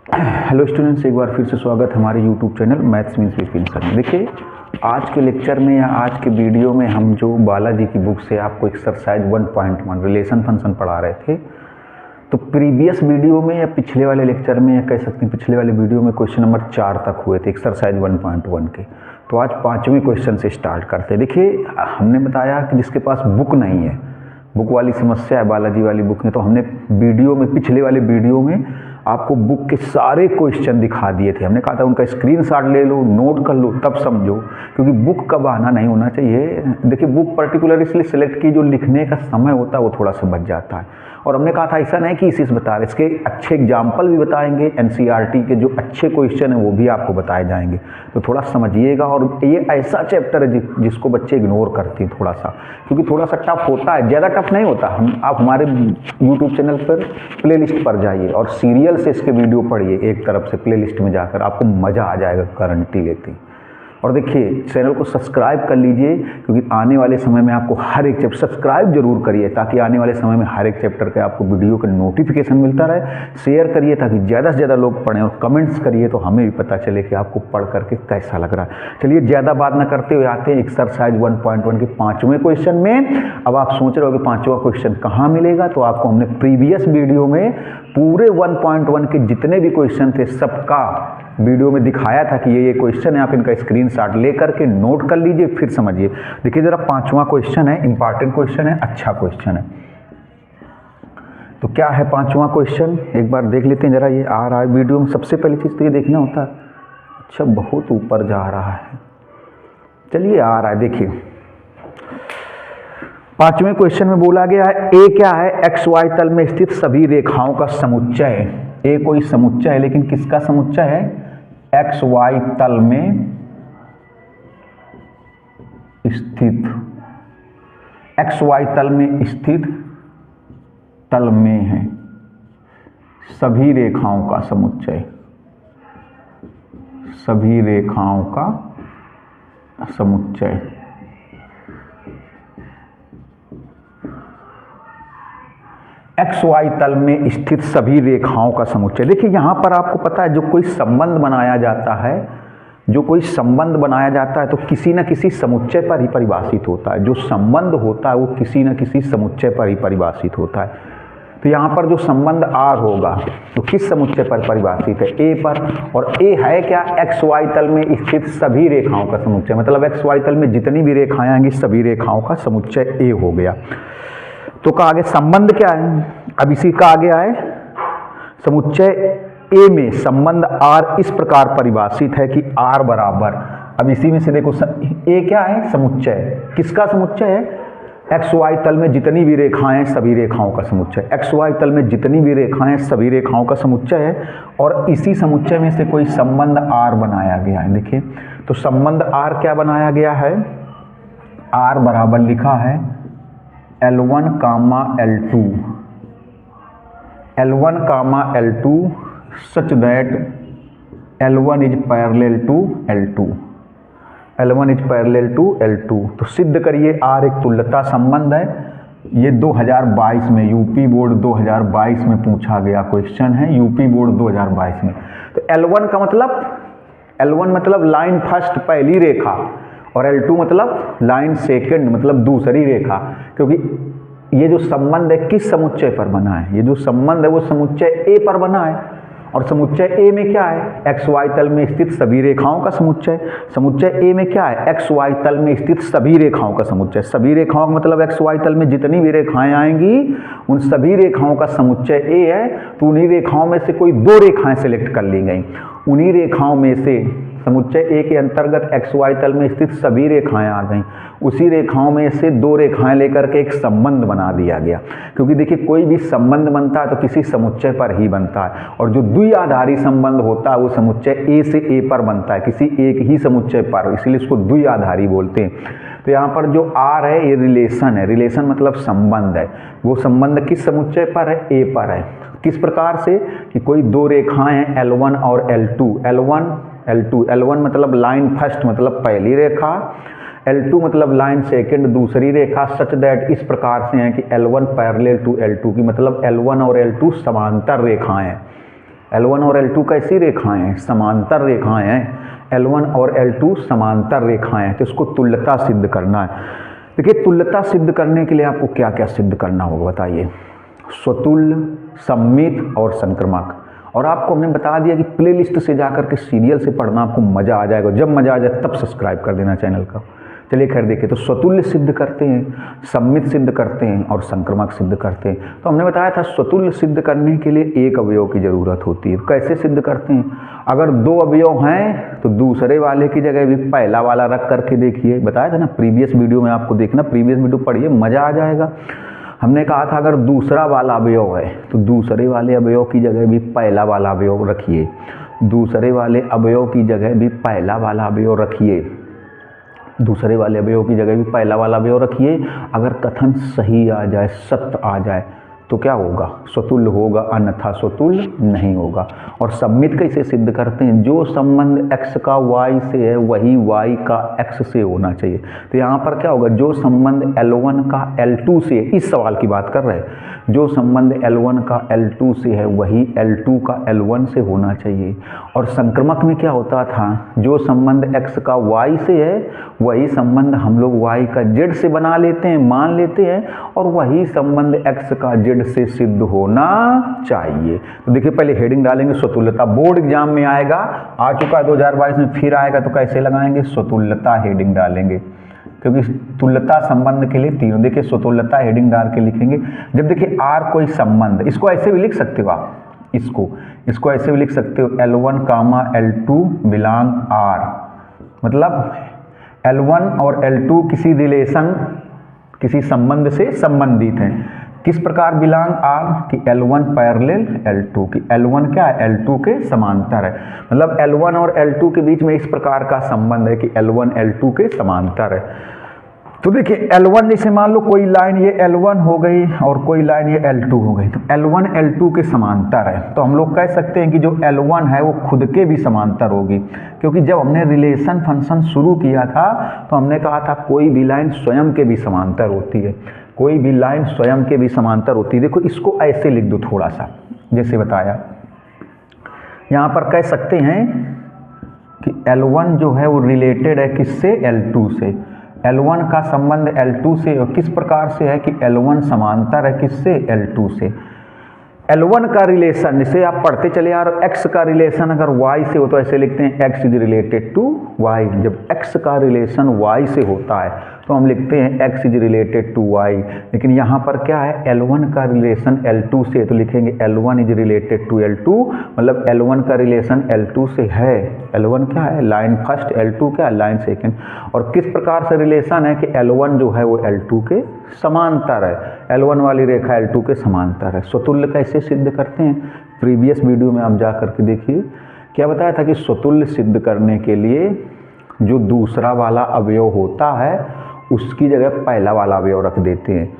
Hello students, एक बार फिर से स्वागत हमारे YouTube channel maths means Vipin sir में। देखिए, आज के लेक्चर में या आज के वीडियो में हम जो बालाजी की बुक से आपको एक्सरसाइज 1.1 रिलेशन फंक्शन पढ़ा रहे थे। तो प्रीवियस वीडियो में या पिछले वाले लेक्चर में या कह सकते हैं पिछले वाले वीडियो में क्वेश्चन नंबर 4 तक हुए थे एक्सरसाइज 1.1 के। तो आज 5वें क्वेश्चन से स्टार्ट करते हैं। देखिए, हमने बताया कि जिसके पास बुक नहीं है, बुक वाली समस्या है बालाजी वाली बुक में, तो हमने वीडियो में पिछले वाले वीडियो में आपको बुक के सारे क्वेश्चन दिखा दिए थे। हमने कहा था उनका स्क्रीनशॉट ले लो, नोट कर लो, तब समझो, क्योंकि बुक का बहाना नहीं होना चाहिए। देखिए, बुक पर्टिकुलर इसलिए सेलेक्ट की जो लिखने का समय होता है वो थोड़ा सा बच जाता है। और हमने कहा था ऐसा नहीं कि इसी से बता रहे, इसके अच्छे एग्जाम्पल भी बताएंगे, एनसीईआरटी के जो अच्छे क्वेश्चन हैं वो भी आपको बताए जाएंगे। तो थोड़ा समझिएगा। और ये ऐसा चैप्टर है जिसको बच्चे इग्नोर करते हैं थोड़ा सा, क्योंकि थोड़ा सा टफ होता है, ज़्यादा टफ नहीं होता। आप हमारे यूट्यूब चैनल पर प्लेलिस्ट पर जाइए और सीरियल से इसके वीडियो पढ़िए, एक तरफ से प्लेलिस्ट में जाकर आपको मज़ा आ जाएगा, गारंटी लेते हैं। और देखिए, चैनल को सब्सक्राइब कर लीजिए, क्योंकि आने वाले समय में आपको हर एक चैप्टर सब्सक्राइब जरूर करिए, ताकि आने वाले समय में हर एक चैप्टर के आपको वीडियो का नोटिफिकेशन मिलता रहे। शेयर करिए ताकि ज़्यादा से ज़्यादा लोग पढ़ें, और कमेंट्स करिए तो हमें भी पता चले कि आपको पढ़ करके कैसा लग रहा है। चलिए, ज़्यादा बात ना करते हुए आते हैं एक्सरसाइज 1.1 के 5वें क्वेश्चन में। अब आप सोच रहे हो कि 5वां क्वेश्चन कहाँ मिलेगा, तो आपको हमने प्रीवियस वीडियो में पूरे 1.1 के जितने भी क्वेश्चन थे सबका वीडियो में दिखाया था कि ये क्वेश्चन है। आप इनका स्क्रीनशॉट लेकर के नोट कर लीजिए, फिर समझिए। देखिए जरा, 5वां क्वेश्चन है, इंपॉर्टेंट क्वेश्चन है, अच्छा क्वेश्चन है। तो क्या है 5वां क्वेश्चन, एक बार देख लेते हैं जरा। ये आ रहा है वीडियो में, सबसे पहली चीज़ तो ये देखना होता है। अच्छा, बहुत ऊपर जा रहा है, चलिए आ रहा है। देखिए, 5वें क्वेश्चन में बोला गया है ए क्या है, एक्स वाई तल में स्थित सभी रेखाओं का समुच्चय। ए कोई समुच्चय है, लेकिन किसका समुच्चय है? एक्स वाई तल में स्थित, एक्स वाई तल में स्थित तल में है सभी रेखाओं का समुच्चय, सभी रेखाओं का समुच्चय। एक्स वाई तल में स्थित सभी रेखाओं का समुच्चय। देखिए, यहां पर आपको पता है, जो कोई संबंध बनाया जाता है, जो कोई संबंध बनाया जाता है तो किसी न किसी समुच्चय पर ही परिभाषित होता है। जो संबंध होता है वो किसी न किसी समुच्चय पर ही परिभाषित होता है। तो यहाँ पर जो संबंध आर होगा तो किस समुच्चय पर परिभाषित है? ए पर। और ए है क्या? एक्स वाई तल में स्थित सभी रेखाओं का समुच्चय, मतलब एक्स वाई तल में जितनी भी रेखाएं आएंगी सभी रेखाओं का समुच्चय ए हो गया। तो का आगे संबंध क्या है? अब इसी का आगे आए, समुच्चय ए में संबंध आर इस प्रकार परिभाषित है कि आर बराबर, अब इसी में से देखो ए क्या है? समुच्चय। किसका समुच्चय है? एक्स वाई तल में जितनी भी रेखाएं सभी रेखाओं का समुच्चय। एक्स वाई तल में जितनी भी रेखाएं सभी रेखाओं का समुच्चय है, और इसी समुच्चय में से कोई संबंध आर बनाया गया है। देखिए, तो संबंध आर क्या बनाया गया है? आर बराबर लिखा है L1, L2, L1, L2 such that L1 is parallel to L2, L1 is parallel to L2। तो सिद्ध करिए आर एक तुल्यता संबंध है। ये 2022 में यूपी बोर्ड 2022 में पूछा गया क्वेश्चन है, यूपी बोर्ड 2022 में। तो L1 का मतलब, L1 मतलब लाइन फर्स्ट पहली रेखा, और L2 मतलब लाइन सेकंड मतलब दूसरी रेखा। क्योंकि ये जो संबंध है किस समुच्चय पर बना है? ये जो संबंध है वो समुच्चय ए पर बना है। और समुच्चय ए में क्या है? एक्स वाई तल में स्थित सभी रेखाओं का समुच्चय। समुच्चय ए में क्या है? एक्स वाई तल में स्थित सभी रेखाओं का समुच्चय। सभी रेखाओं का मतलब एक्स वाई तल में जितनी भी रेखाएं आएंगी उन सभी रेखाओं का समुच्चय ए है। तो उन्हीं रेखाओं में से कोई दो रेखाएं सेलेक्ट कर ली गई। उन्हीं रेखाओं में से समुच्चय ए के अंतर्गत एक्स वाई तल में स्थित सभी रेखाएं आ गईं। उसी रेखाओं में से दो रेखाएं लेकर के एक संबंध बना दिया गया। क्योंकि देखिए, कोई भी संबंध बनता है तो किसी समुच्चय पर ही बनता है, और जो द्विआधारी संबंध होता है वो समुच्चय ए से ए पर बनता है, किसी एक ही समुच्चय पर, इसीलिए इसको द्विआधारी बोलते हैं। तो यहाँ पर जो आर है ये रिलेशन है। रिलेशन मतलब संबंध है। वो संबंध किस समुच्चय पर है? ए पर है। किस प्रकार से? कि कोई दो रेखाएं हैं L1 और L2, L1 L2, L1 मतलब लाइन फर्स्ट मतलब पहली रेखा, L2 मतलब लाइन सेकंड दूसरी रेखा, सच दैट इस प्रकार से है कि L1 पैरेलल टू L2 की मतलब L1 और L2 समांतर रेखाएं हैं। L1 और L2 कैसी रेखाएं हैं? समांतर रेखाएं हैं। L1 और L2 समांतर रेखाएं हैं, तो इसको तुल्यता सिद्ध करना है। देखिए, तुल्यता सिद्ध करने के लिए आपको क्या क्या सिद्ध करना होगा बताइए? स्वतुल्य, सममित और संक्रमक। और आपको हमने बता दिया कि प्लेलिस्ट से जाकर के सीरियल से पढ़ना आपको मज़ा आ जाएगा। जब मज़ा आ जाए तब सब्सक्राइब कर देना चैनल का। चलिए खैर देखिए, तो स्वतुल्य सिद्ध करते हैं, सम्मित सिद्ध करते हैं और संक्रमक सिद्ध करते हैं। तो हमने बताया था स्वतुल्य सिद्ध करने के लिए एक अवयव की ज़रूरत होती है। तो कैसे सिद्ध करते हैं? अगर दो अवयव हैं तो दूसरे वाले की जगह भी पहला वाला रख करके देखिए। बताया था ना प्रीवियस वीडियो में, आपको देखना, प्रीवियस वीडियो पढ़िए, मज़ा आ जाएगा। हमने कहा था अगर दूसरा वाला अवयव है तो दूसरे वाले अवयव की जगह भी पहला वाला अवयव रखिए। दूसरे वाले अवयव की जगह भी पहला वाला अवयव रखिए। दूसरे वाले अवयव की जगह भी पहला वाला अवयव रखिए। अगर कथन सही आ जाए, सत्य आ जाए, तो क्या होगा? स्वतुल्य होगा, अन्यथा स्वतुल्य नहीं होगा। और सम्मित कैसे सिद्ध करते हैं? जो संबंध x का y से है वही y का x से होना चाहिए। तो यहाँ पर क्या होगा? जो संबंध L1 का L2 से, इस सवाल की बात कर रहे हैं, जो संबंध L1 का L2 से है वही L2 का L1 से होना चाहिए। और संक्रमक में क्या होता था? जो संबंध x का y से है वही संबंध हम लोग y का z से बना लेते हैं, मान लेते हैं, और वही संबंध x का z से सिद्ध होना चाहिए। तो देखिए, पहले हेडिंग डालेंगे स्वतुल्यता। बोर्ड एग्जाम में आएगा, आ चुका है 2022 में, फिर आएगा तो कैसे लगाएंगे? स्वतुल्यता हेडिंग डालेंगे, क्योंकि तुल्यता संबंध के लिए तीनों। देखिए, स्वतुल्यता हेडिंग डाल के लिखेंगे। जब देखिए R कोई संबंध, इसको ऐसे भी लिख सकते हो आप, इसको ऐसे भी लिख सकते हो, L1, L2 बिलोंग R। मतलब L1 और L2 किसी रिलेशन, किसी संबंध से संबंधित हैं। किस प्रकार बिलोंग R? कि L1 पैरेलल L2, की L1 क्या है? L2 के समांतर है। मतलब L1 और L2 के बीच में इस प्रकार का संबंध है कि L1 L2 के समांतर है। तो देखिए, L1 जैसे मान लो कोई लाइन ये L1 हो गई और कोई लाइन ये L2 हो गई, तो L1 L2 के समांतर है। तो हम लोग कह सकते हैं कि जो L1 है वो खुद के भी समांतर होगी, क्योंकि जब हमने रिलेशन फंक्शन शुरू किया था तो हमने कहा था कोई भी लाइन स्वयं के भी समांतर होती है, कोई भी लाइन स्वयं के भी समांतर होती है। देखो, इसको ऐसे लिख दो थोड़ा सा, जैसे बताया। यहाँ पर कह सकते हैं कि L1 जो है वो रिलेटेड है किससे? L2 से। L1 का संबंध L2 से किस प्रकार से है? कि L1 समांतर है किससे? L2 से। L1 का रिलेशन, जिसे आप पढ़ते चले आ रहे हो, x का रिलेशन अगर y से हो तो ऐसे लिखते हैं x is related to y। जब x का रिलेशन y से होता है तो हम लिखते हैं x is related to y। लेकिन यहाँ पर क्या है? L1 का रिलेशन L2 से, तो लिखेंगे L1 is related to L2। मतलब L1 का रिलेशन L2 से है। L1 क्या है? लाइन फर्स्ट, L2 क्या है? Line second. और किस प्रकार से रिलेशन है? कि L1 जो है वो L2 के समांतर है। L1 वाली रेखा L2 के समांतर है। स्वतुल्य कैसे सिद्ध करते हैं? प्रीवियस वीडियो में आप जा करके देखिए, क्या बताया था कि स्वतुल्य सिद्ध करने के लिए जो दूसरा वाला अवयव होता है उसकी जगह पहला वाला अवयव रख देते हैं।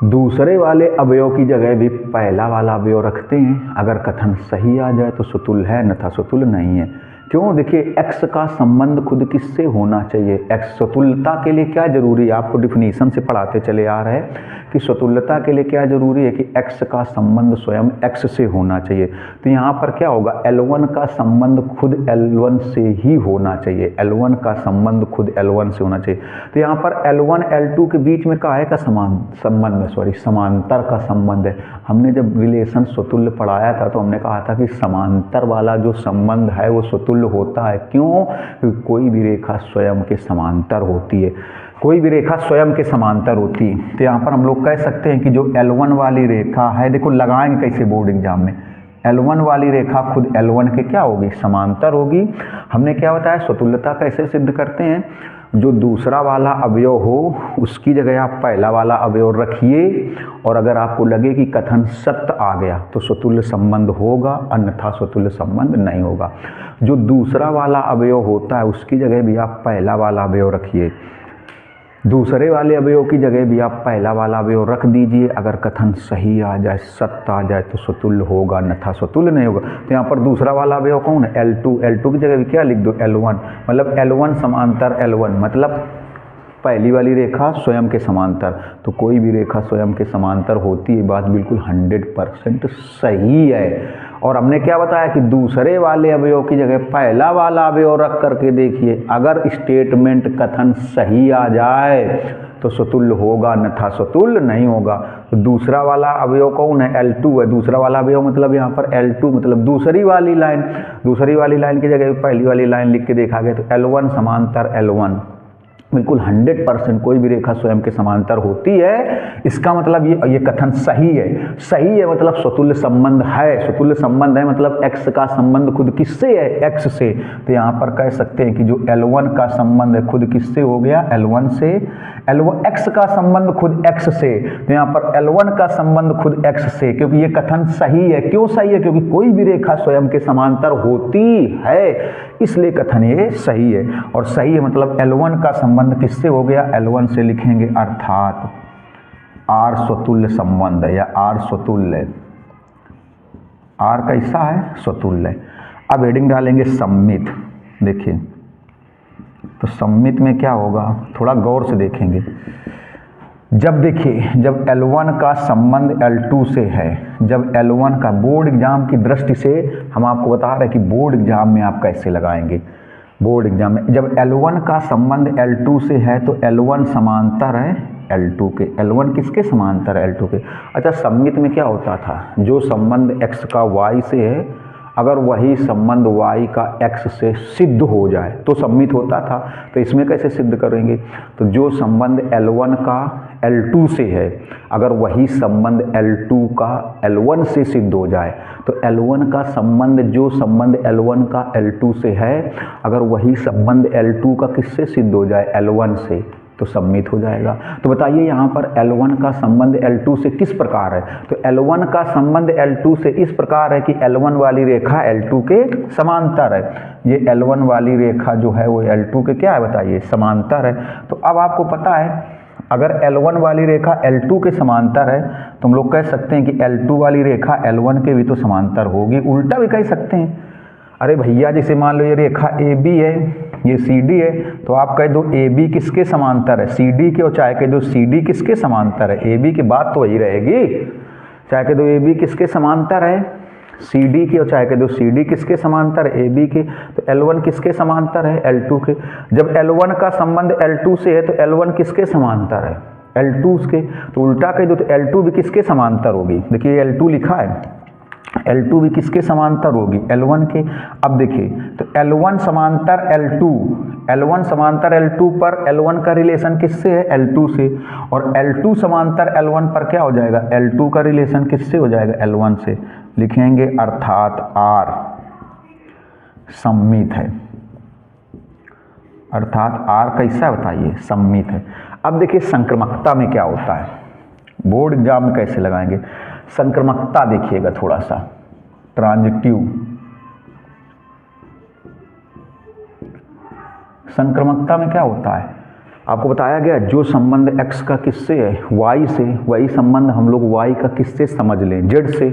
दूसरे वाले अवयव की जगह भी पहला वाला अवयव रखते हैं। अगर कथन सही आ जाए तो स्वतुल्य है, अन्यथा स्वतुल्य नहीं है। क्यों? देखिए, x का संबंध खुद किससे होना चाहिए? x स्वतुल्यता के लिए क्या जरूरी है? आपको डिफिनीशन से पढ़ाते चले आ रहे हैं कि स्वतुल्यता के लिए क्या जरूरी है? कि x का संबंध स्वयं x से होना चाहिए। तो यहाँ पर क्या होगा? L1 का संबंध खुद L1 से ही होना चाहिए। L1 का संबंध खुद L1 से होना चाहिए। तो यहाँ पर L1 L2 के बीच में काहे का समांतर का संबंध है। हमने जब रिलेशन स्वतुल्य पढ़ाया था तो हमने कहा था कि समांतर वाला जो संबंध है वो स्वतुल्य होता है। क्यों? क्योंकि कोई भी रेखा स्वयं के समांतर होती है, कोई भी रेखा स्वयं के समांतर होती है। तो यहाँ पर हम लोग कह सकते हैं कि जो L1 वाली रेखा है, देखो लगाएंगे कैसे बोर्ड एग्जाम में, L1 वाली रेखा खुद L1 के क्या होगी? समांतर होगी। हमने क्या बताया? स्वतुल्यता कैसे सिद्ध करते हैं? जो दूसरा वाला अवयव हो उसकी जगह आप पहला वाला अवयव रखिए, और अगर आपको लगे कि कथन सत्य आ गया तो स्वतुल्य संबंध होगा, अन्यथा स्वतुल्य संबंध नहीं होगा। जो दूसरा वाला अवयव होता है उसकी जगह भी आप पहला वाला अवयव रखिए, दूसरे वाले अवयव की जगह भी आप पहला वाला अवयव रख दीजिए। अगर कथन सही आ जाए, सत्य आ जाए तो स्वतुल्य होगा, अन्यथा स्वतुल्य नहीं होगा। तो यहाँ पर दूसरा वाला अवयव कौन है? L2 की जगह भी क्या लिख दो? L1। मतलब L1 समांतर L1, मतलब पहली वाली रेखा स्वयं के समांतर। तो कोई भी रेखा स्वयं के समांतर होती है, बात बिल्कुल 100% सही है। और हमने क्या बताया कि दूसरे वाले अवयव की जगह पहला वाला अवयव रख करके देखिए, अगर स्टेटमेंट कथन सही आ जाए तो स्वतुल्य होगा, अन्यथा स्वतुल्य नहीं होगा। तो दूसरा वाला अवयव कौन है? L2 है। दूसरा वाला अवयव मतलब यहाँ पर L2 मतलब दूसरी वाली लाइन। दूसरी वाली लाइन की जगह पहली वाली लाइन लिख के देखा गया तो L1 समांतर L1, बिल्कुल 100% कोई भी रेखा स्वयं के समांतर होती है। इसका मतलब ये कथन सही है। सही है मतलब स्वतुल्य संबंध है। स्वतुल्य संबंध है मतलब x का संबंध खुद किससे है? x से। तो यहाँ पर कह सकते हैं कि जो L1 का संबंध है खुद किससे हो गया? L1 से। L1 x का संबंध खुद x से, तो यहाँ पर L1 का संबंध खुद x से, क्योंकि ये कथन सही है। क्यों सही है? क्योंकि कोई भी रेखा स्वयं के समांतर होती है, इसलिए कथन ये सही है। और सही है मतलब L1 का संबंध किससे हो गया? L1 से लिखेंगे, अर्थात R स्वतुल्य संबंध है या R स्वतुल्य। R कैसा है? स्वतुल्य। अब हेडिंग डालेंगे सम्मित। देखिए तो सम्मित में क्या होगा, थोड़ा गौर से देखेंगे। जब देखिए, जब L1 का संबंध L2 से है, जब L1 का बोर्ड एग्जाम की दृष्टि से हम आपको बता रहे हैं कि बोर्ड एग्जाम में आप कैसे लगाएंगे। बोर्ड एग्जाम में जब L1 का संबंध L2 से है तो L1 समांतर है L2 के। L1 किसके समांतर है? L2 के। अच्छा, सम्मित में क्या होता था? जो संबंध x का y से है, अगर वही संबंध y का x से सिद्ध हो जाए तो सम्मित होता था। तो इसमें कैसे सिद्ध करेंगे? तो जो संबंध L1 का L2 से है, अगर वही संबंध L2 का L1 से सिद्ध हो जाए, तो L1 का संबंध, जो संबंध L1 का L2 से है, अगर वही संबंध L2 का किससे सिद्ध हो जाए? L1 से, तो सम्मित हो जाएगा। तो बताइए यहाँ पर L1 का संबंध L2 से किस प्रकार है? तो L1 का संबंध L2 से इस प्रकार है कि L1 वाली रेखा L2 के समांतर है। ये L1 वाली रेखा जो है वो L2 के क्या है बताइए? समांतर है। तो अब आपको पता है, अगर L1 वाली रेखा L2 के समांतर है तो हम लोग कह सकते हैं कि L2 वाली रेखा L1 के भी तो समांतर होगी। उल्टा भी कह सकते हैं, अरे भैया जैसे मान लो ये रेखा AB है, ये CD है, तो आप कह दो AB किसके समांतर है? CD के। और चाहे कह दो CD किसके समांतर है? AB की बात तो वही रहेगी। चाहे कह दो AB किसके समांतर है? CD के। और चाहे कह दो CD किसके समांतर है? AB के। तो L1 किसके समांतर है? L2 के। जब L1 का संबंध L2 से है तो L1 किसके समांतर है? L2 के। तो उल्टा कह दो तो L2 भी किसके समांतर होगी? देखिए L2 लिखा है, L2 भी किसके समांतर होगी? L1 के। अब देखिए तो L1 समांतर L2, L1 समांतर L2 पर L1 का रिलेशन किससे है? L2 से। और L2 समांतर L1 पर क्या हो जाएगा? L2 का रिलेशन किससे हो जाएगा? L1 से। लिखेंगे अर्थात R सम्मित है। अर्थात R कैसा बताइए? सम्मित है। अब देखिए संक्रमकता में क्या होता है, बोर्ड एग्जाम में कैसे लगाएंगे। संक्रमकता देखिएगा थोड़ा सा, ट्रांजिटिव। संक्रमकता में क्या होता है? आपको बताया गया जो संबंध x का किससे है? y से, वही संबंध हम लोग y का किससे समझ लें? z से।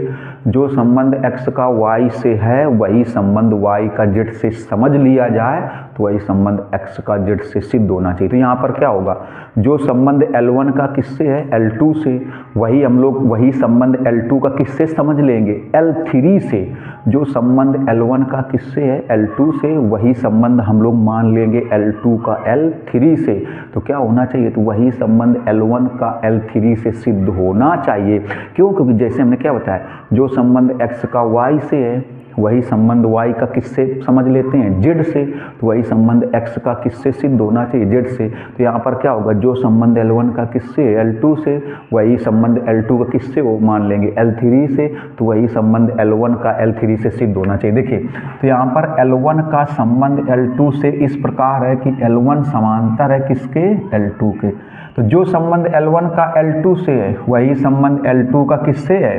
जो संबंध x का y से है वही संबंध y का z से समझ लिया जाए तो वही संबंध x का z से सिद्ध होना चाहिए। तो यहाँ पर क्या होगा? जो संबंध L1 का किससे है? L2 से, वही हम लोग वही संबंध L2 का किससे समझ लेंगे? L3 से। जो संबंध L1 का किससे है? L2 से, वही संबंध हम लोग मान लेंगे L2 का L3 से। तो क्या होना चाहिए? तो वही संबंध L1 का L3 से सिद्ध होना चाहिए। क्यों? क्योंकि जैसे हमने क्या बताया, जो संबंध x का y से है वही संबंध y का किससे समझ लेते हैं? z से। तो वही संबंध x का किससे सिद्ध होना चाहिए? z से। तो यहाँ पर क्या होगा? जो संबंध L1 का किससे है? L2 से, वही संबंध L2 का किससे वो मान लेंगे? L3 से। तो वही संबंध L1 का L3 से सिद्ध होना चाहिए। देखिए तो यहाँ पर L1 का संबंध L2 से इस प्रकार है कि L1 समांतर है किसके? L2 के। तो जो संबंध L1 का L2 से है वही संबंध L2 का किससे है?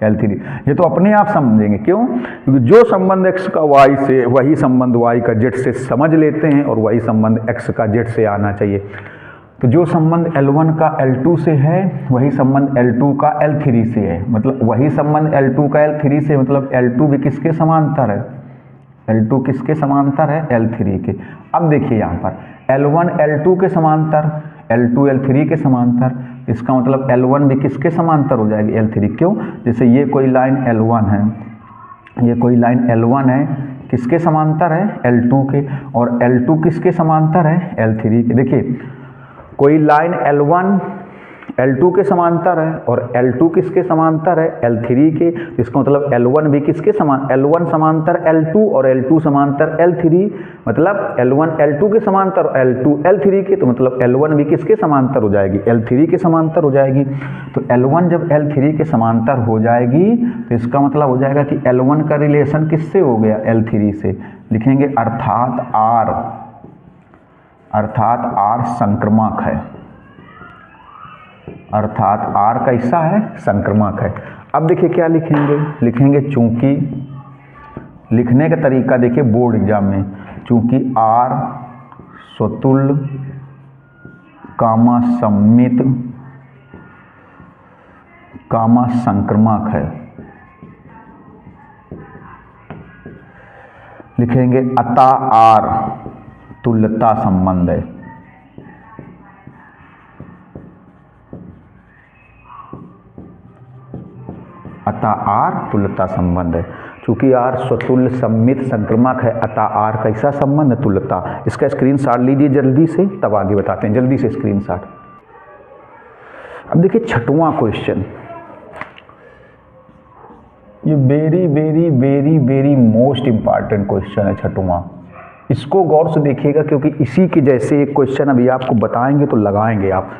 L3। ये तो अपने आप समझेंगे। क्यों? क्योंकि जो संबंध x का y से वही संबंध y का z से समझ लेते हैं और वही संबंध x का z से आना चाहिए। तो जो संबंध L1 का L2 से है वही संबंध L2 का L3 से है, मतलब वही संबंध L2 का L3 से, मतलब L2 भी किसके समांतर है? L2 किसके समांतर है? L3 के। अब देखिए यहाँ पर L1 L2 के समांतर, L2 L3 के समांतर, इसका मतलब L1 भी किसके समांतर हो जाएगी? L3। क्यों? जैसे ये कोई लाइन L1 है ये कोई लाइन L1 है, किसके समांतर है? L2 के, और L2 किसके समांतर है? L3 के। देखिए कोई लाइन L1 L2 के समांतर है और L2 किसके समांतर है? L3 के। इसका मतलब L1 भी किसके समान, L1 समांतर L2 और L2 समांतर L3, मतलब L1 L2 के समांतर और L2 L3 के, तो मतलब L1 भी किसके समांतर हो जाएगी? L3 के समांतर हो जाएगी। तो L1 जब L3 के समांतर हो जाएगी तो इसका मतलब हो जाएगा कि L1 का रिलेशन किससे हो गया? L3 से। लिखेंगे अर्थात R संक्रामक है, अर्थात R कैसा है? संक्रामक है। अब देखिए क्या लिखेंगे? लिखेंगे चूंकि, लिखने का तरीका देखिए बोर्ड एग्जाम में, चूंकि R स्वतुल्य सममित संक्रामक है, लिखेंगे अतः R तुल्यता संबंध है। अतः R तुल्यता संबंध है। चूंकि R स्वतुल्य सममित संक्रामक है, अतः R कैसा संबंध? तुल्यता। इसका स्क्रीनशॉट लीजिए जल्दी से, तब आगे बताते हैं। जल्दी से स्क्रीनशॉट। अब देखिए छठवां क्वेश्चन, ये very very very very most important question है छठवां। इसको गौर से देखिएगा क्योंकि इसी के जैसे एक क्वेश्चन अभी आपको बताएंगे तो लगाएंगे आप।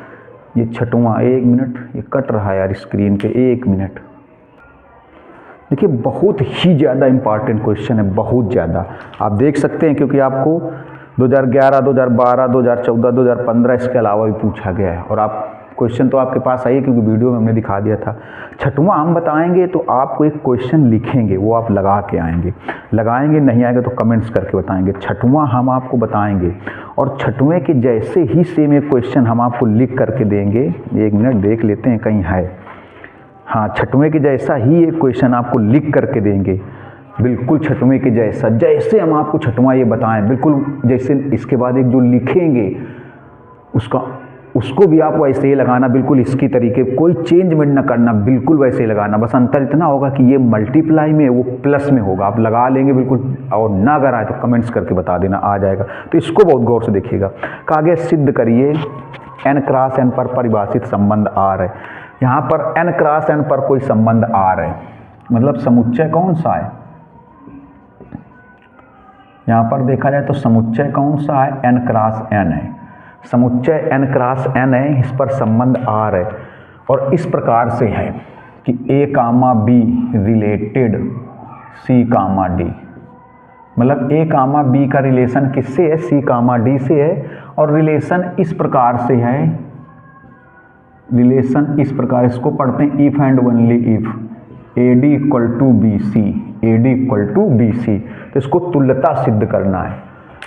ये छठवां, 1 मिनट, ये कट रहा है यार स्क्रीन पे, 1 मिनट। देखिए बहुत ही ज़्यादा इंपॉर्टेंट क्वेश्चन है, बहुत ज़्यादा। आप देख सकते हैं क्योंकि आपको 2011, 2012, 2014, 2015 इसके अलावा भी पूछा गया है और आप क्वेश्चन तो आपके पास आई क्योंकि वीडियो में हमने दिखा दिया था। छठवां हम बताएंगे तो आपको एक क्वेश्चन लिखेंगे, वो आप लगा के आएंगे, लगाएंगे नहीं आएगा तो कमेंट्स करके बताएंगे। छठवां हम आपको बताएंगे और छठवें के जैसे ही सेम एक क्वेश्चन हम आपको लिख करके देंगे। 1 मिनट देख लेते हैं कहीं है, हाँ छठवें के जैसा ही एक क्वेश्चन आपको लिख करके देंगे, बिल्कुल छठवें के जैसा, जैसे हम आपको छठवां ये बताएं बिल्कुल जैसे। इसके बाद एक जो लिखेंगे उसको भी आप वैसे ही लगाना, बिल्कुल इसकी तरीके, कोई चेंजमेंट ना करना, बिल्कुल वैसे ही लगाना। बस अंतर इतना होगा कि ये मल्टीप्लाई में, वो प्लस में होगा। आप लगा लेंगे बिल्कुल, और ना अगर आए तो कमेंट्स करके बता देना, आ जाएगा। तो इसको बहुत गौर से देखिएगा। आगे सिद्ध करिए n क्रॉस n पर परिभाषित संबंध R है। यहाँ पर n क्रॉस n पर कोई संबंध R है, मतलब समुच्चय कौन सा है? यहाँ पर देखा जाए तो समुच्चय कौन सा है? n क्रॉस n है। समुच्चय n क्रॉस n है, इस पर संबंध R है और इस प्रकार से है कि A, B related C, D, मतलब A, B का रिलेशन किससे है? C, D से है। और रिलेशन इस प्रकार से है, रिलेशन इस प्रकार, इसको पढ़ते हैं if and only if AD equal to BC, AD equal to BC। तो इसको तुल्यता सिद्ध करना है।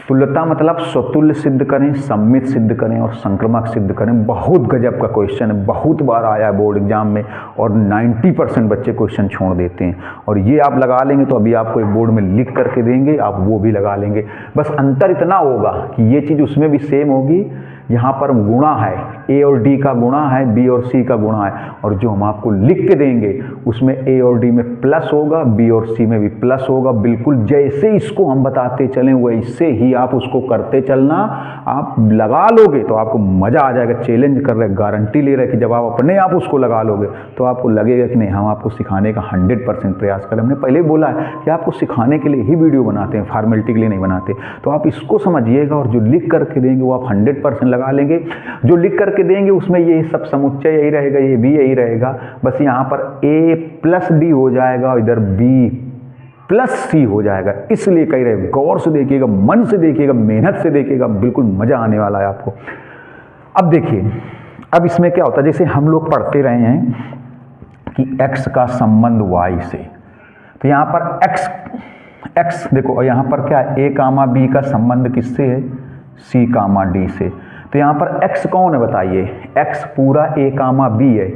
तुल्यता मतलब स्वतुल्य सिद्ध करें, सम्मित सिद्ध करें और संक्रामक सिद्ध करें। बहुत गजब का क्वेश्चन है, बहुत बार आया है बोर्ड एग्जाम में और 90% बच्चे क्वेश्चन छोड़ देते हैं। और ये आप लगा लेंगे तो अभी आपको एक बोर्ड में लिख करके देंगे, आप वो भी लगा लेंगे। बस अंतर इतना होगा कि ये चीज़ उसमें भी सेम होगी, यहाँ पर गुणा है, A और D का गुणा है, B और C का गुणा है, और जो हम आपको लिख के देंगे उसमें A और D में प्लस होगा, B और C में भी प्लस होगा। बिल्कुल जैसे इसको हम बताते चलें वैसे ही आप उसको करते चलना। आप लगा लोगे तो आपको मज़ा आ जाएगा। चैलेंज कर रहे, गारंटी ले रहे कि जब आप अपने आप उसको लगा लोगे तो आपको लगेगा कि नहीं, हम आपको सिखाने का 100% प्रयास करें। हमने पहले बोला है कि आपको सिखाने के लिए ही वीडियो बनाते हैं, फॉर्मेलिटी के लिए नहीं बनाते। तो आप इसको समझिएगा और जो लिख करके देंगे वो आप 100% लगा लेंगे। जो लिख करके देंगे उसमें ये सब समुच्चय यही रहेगा, ये भी यही रहेगा। बस यहाँ पर A प्लस B हो जाएगा और इधर B प्लस C हो जाएगा। इसलिए कह रहे, गौर से देखिएगा, मन से देखिएगा, मेहनत से देखिएगा, बिल्कुल मजा आने वाला है आपको। अब देखिए, अब इसमें क्या होता है, जैसे हम लोग पढ़ते रहे हैं कि x का संबंध y से, तो यहाँ पर x देखो, और यहाँ पर क्या है, A, B का संबंध किससे है? C, D से। तो यहाँ पर x कौन है बताइए? x पूरा A, B है।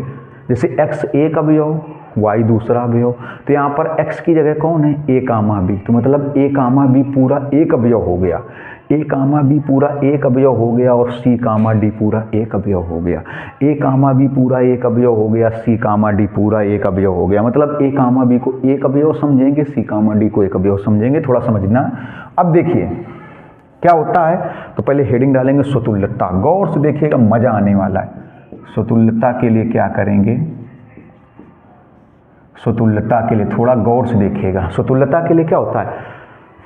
जैसे x एक अवयव, y दूसरा अवयव, तो यहाँ पर x की जगह कौन है? A, B। तो मतलब A, B पूरा एक अवयव हो गया। ए कामा बी पूरा एक अवयव हो गया और सी कामा डी पूरा एक अवयव हो गया। ए कामा बी पूरा एक अवयव हो गया, सी कामा डी पूरा एक अवयव हो गया। मतलब ए कामा बी को एक अवयव समझेंगे, सी कामा डी को एक अवयव समझेंगे। थोड़ा समझना। अब देखिए क्या होता है, तो पहले हेडिंग डालेंगे स्वतुल्यता। गौर से देखिएगा, मजा आने वाला है। स्वतुल्यता के लिए क्या करेंगे, स्वतुल्यता के लिए थोड़ा गौर से देखिएगा। स्वतुल्यता के लिए क्या होता है,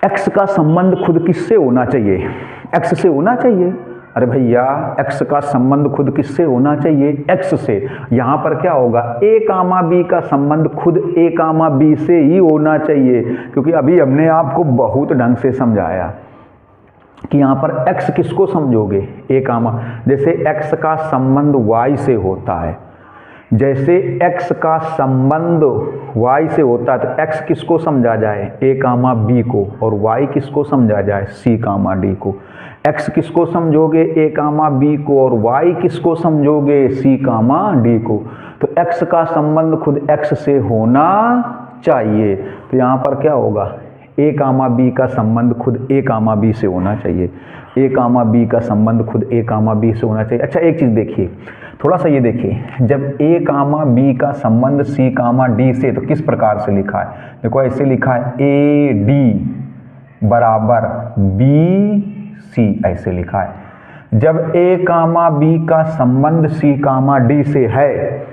एक्स का संबंध खुद किससे होना चाहिए, एक्स से होना चाहिए। अरे भैया एक्स का संबंध खुद किससे होना चाहिए, एक्स से। यहाँ पर क्या होगा, ए कामा बी का संबंध खुद ए कामा बी से ही होना चाहिए, क्योंकि अभी हमने आपको बहुत ढंग से समझाया कि यहाँ पर x किसको समझोगे, ए कामा, जैसे x का संबंध y से होता है, जैसे x का संबंध y से होता है तो x किसको समझा जाए, a कामा b को, और y किसको समझा जाए, c कामा d को। x किसको समझोगे, a कामा b को, और y किसको समझोगे, c कामा d को। तो x का संबंध खुद x से होना चाहिए। तो यहाँ पर क्या होगा, ए कामा बी का संबंध खुद ए कामा बी से होना चाहिए, ए कामा बी का संबंध खुद ए कामा बी से होना चाहिए। अच्छा एक चीज़ देखिए, थोड़ा सा ये देखिए, जब ए कामा बी का संबंध सी कामा डी से, तो किस प्रकार से लिखा है, देखो ऐसे लिखा है, ए डी बराबर बी सी, ऐसे लिखा है। जब ए कामा बी का संबंध सी कामा डी से है,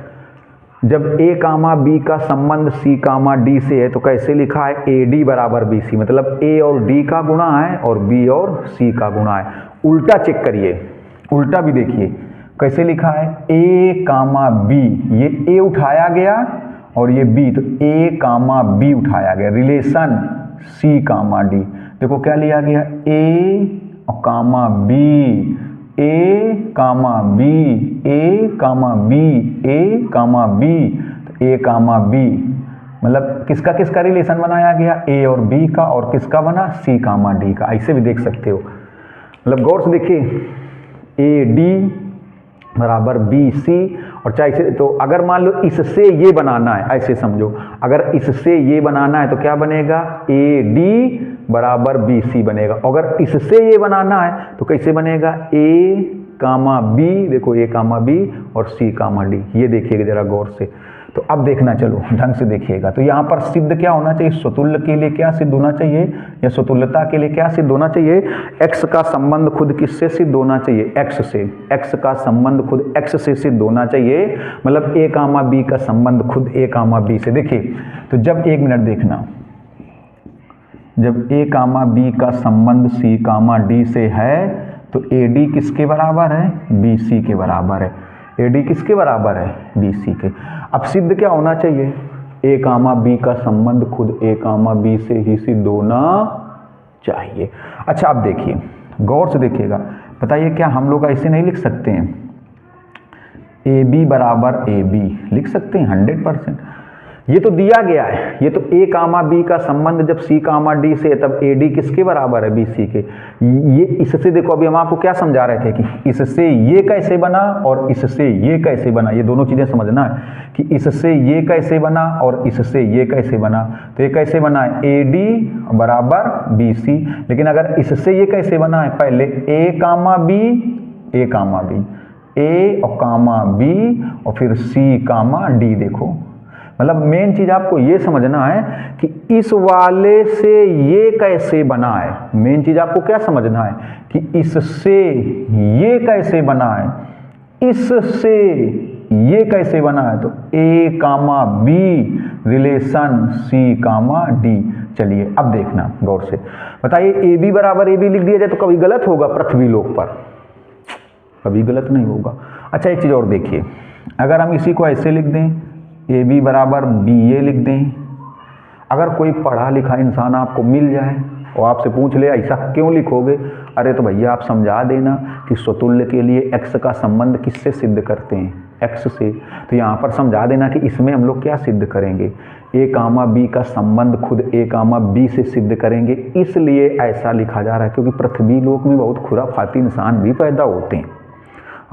जब ए कामा बी का संबंध सी कामा डी से है, तो कैसे लिखा है, ए डी बराबर बी सी, मतलब ए और डी का गुणा है और बी और सी का गुणा है। उल्टा चेक करिए, उल्टा भी देखिए कैसे लिखा है, ए कामा बी, ये ए उठाया गया और ये बी, तो ए कामा बी उठाया गया, रिलेशन सी कामा डी। देखो क्या लिया गया, ए और कामा बी, ए कामा बी, ए कामा बी, ए कामा बी, तो ए कामा बी, मतलब किसका किसका रिलेशन बनाया गया, ए और बी का, और किसका बना, सी कामा डी का। ऐसे भी देख सकते हो, मतलब गौर से देखिए, ए डी बराबर बी सी, और चाहे इसे, तो अगर मान लो इससे ये बनाना है, ऐसे समझो, अगर इससे ये बनाना है तो क्या बनेगा, ए डी बराबर बी सी बनेगा। अगर इससे ये बनाना है तो कैसे बनेगा, ए कामा बी, देखो ए कामा बी और सी कामा डी। ये देखिएगा जरा गौर से। तो अब देखना, चलो ढंग से देखिएगा। तो यहाँ पर सिद्ध क्या होना चाहिए, स्वतुल्य के लिए क्या सिद्ध होना चाहिए, या स्वतुल्यता के लिए क्या सिद्ध होना चाहिए, x का संबंध खुद किससे सिद्ध होना चाहिए, x से। x का संबंध खुद x से सिद्ध होना चाहिए, मतलब a कामा b का संबंध खुद a कामा b से। देखिए तो जब, एक मिनट देखना, जब a कामा b का संबंध c कामा d से है तो AD किसके बराबर है, BC के बराबर है। AD किसके बराबर है, BC के। अब सिद्ध क्या होना चाहिए, ए कामा बी का संबंध खुद ए कामा बी से ही सिद्ध होना चाहिए। अच्छा अब देखिए, गौर से देखिएगा, बताइए क्या हम लोग ऐसे नहीं लिख सकते हैं, ए बी बराबर ए बी लिख सकते हैं 100%। ये तो दिया गया है, ये तो ए कामा बी का संबंध जब सी कामा डी से है तब ए डी किसके बराबर है, बी सी के। ये इससे देखो, अभी हम आपको क्या समझा रहे थे कि इससे ये कैसे बना और इससे ये कैसे बना, ये दोनों चीज़ें समझना है कि इससे ये कैसे बना और इससे ये कैसे बना। तो ये कैसे बना है, ए डी बराबर बी सी। लेकिन अगर इससे ये कैसे बना है, पहले ए कामा बी, ए कामा बी, ए और कामा बी और फिर सी कामा डी। देखो मतलब मेन चीज आपको ये समझना है कि इस वाले से ये कैसे बना है। मेन चीज आपको क्या समझना है कि इससे ये कैसे बना है, इससे ये कैसे बना है। तो ए कामा बी रिलेशन सी कामा डी। चलिए अब देखना गौर से, बताइए ए बी बराबर ए बी लिख दिया जाए तो कभी गलत होगा पृथ्वी लोक पर, कभी गलत नहीं होगा। अच्छा एक चीज और देखिए, अगर हम इसी को ऐसे लिख दें, ए बी बराबर बी ए लिख दें, अगर कोई पढ़ा लिखा इंसान आपको मिल जाए और आपसे पूछ ले ऐसा क्यों लिखोगे, अरे तो भैया आप समझा देना कि स्वतुल्य के लिए x का संबंध किससे सिद्ध करते हैं, x से। तो यहाँ पर समझा देना कि इसमें हम लोग क्या सिद्ध करेंगे, ए कामा बी का संबंध खुद ए कामा बी से सिद्ध करेंगे। इसलिए ऐसा लिखा जा रहा है क्योंकि पृथ्वी लोक में बहुत खुराफाती इंसान भी पैदा होते हैं।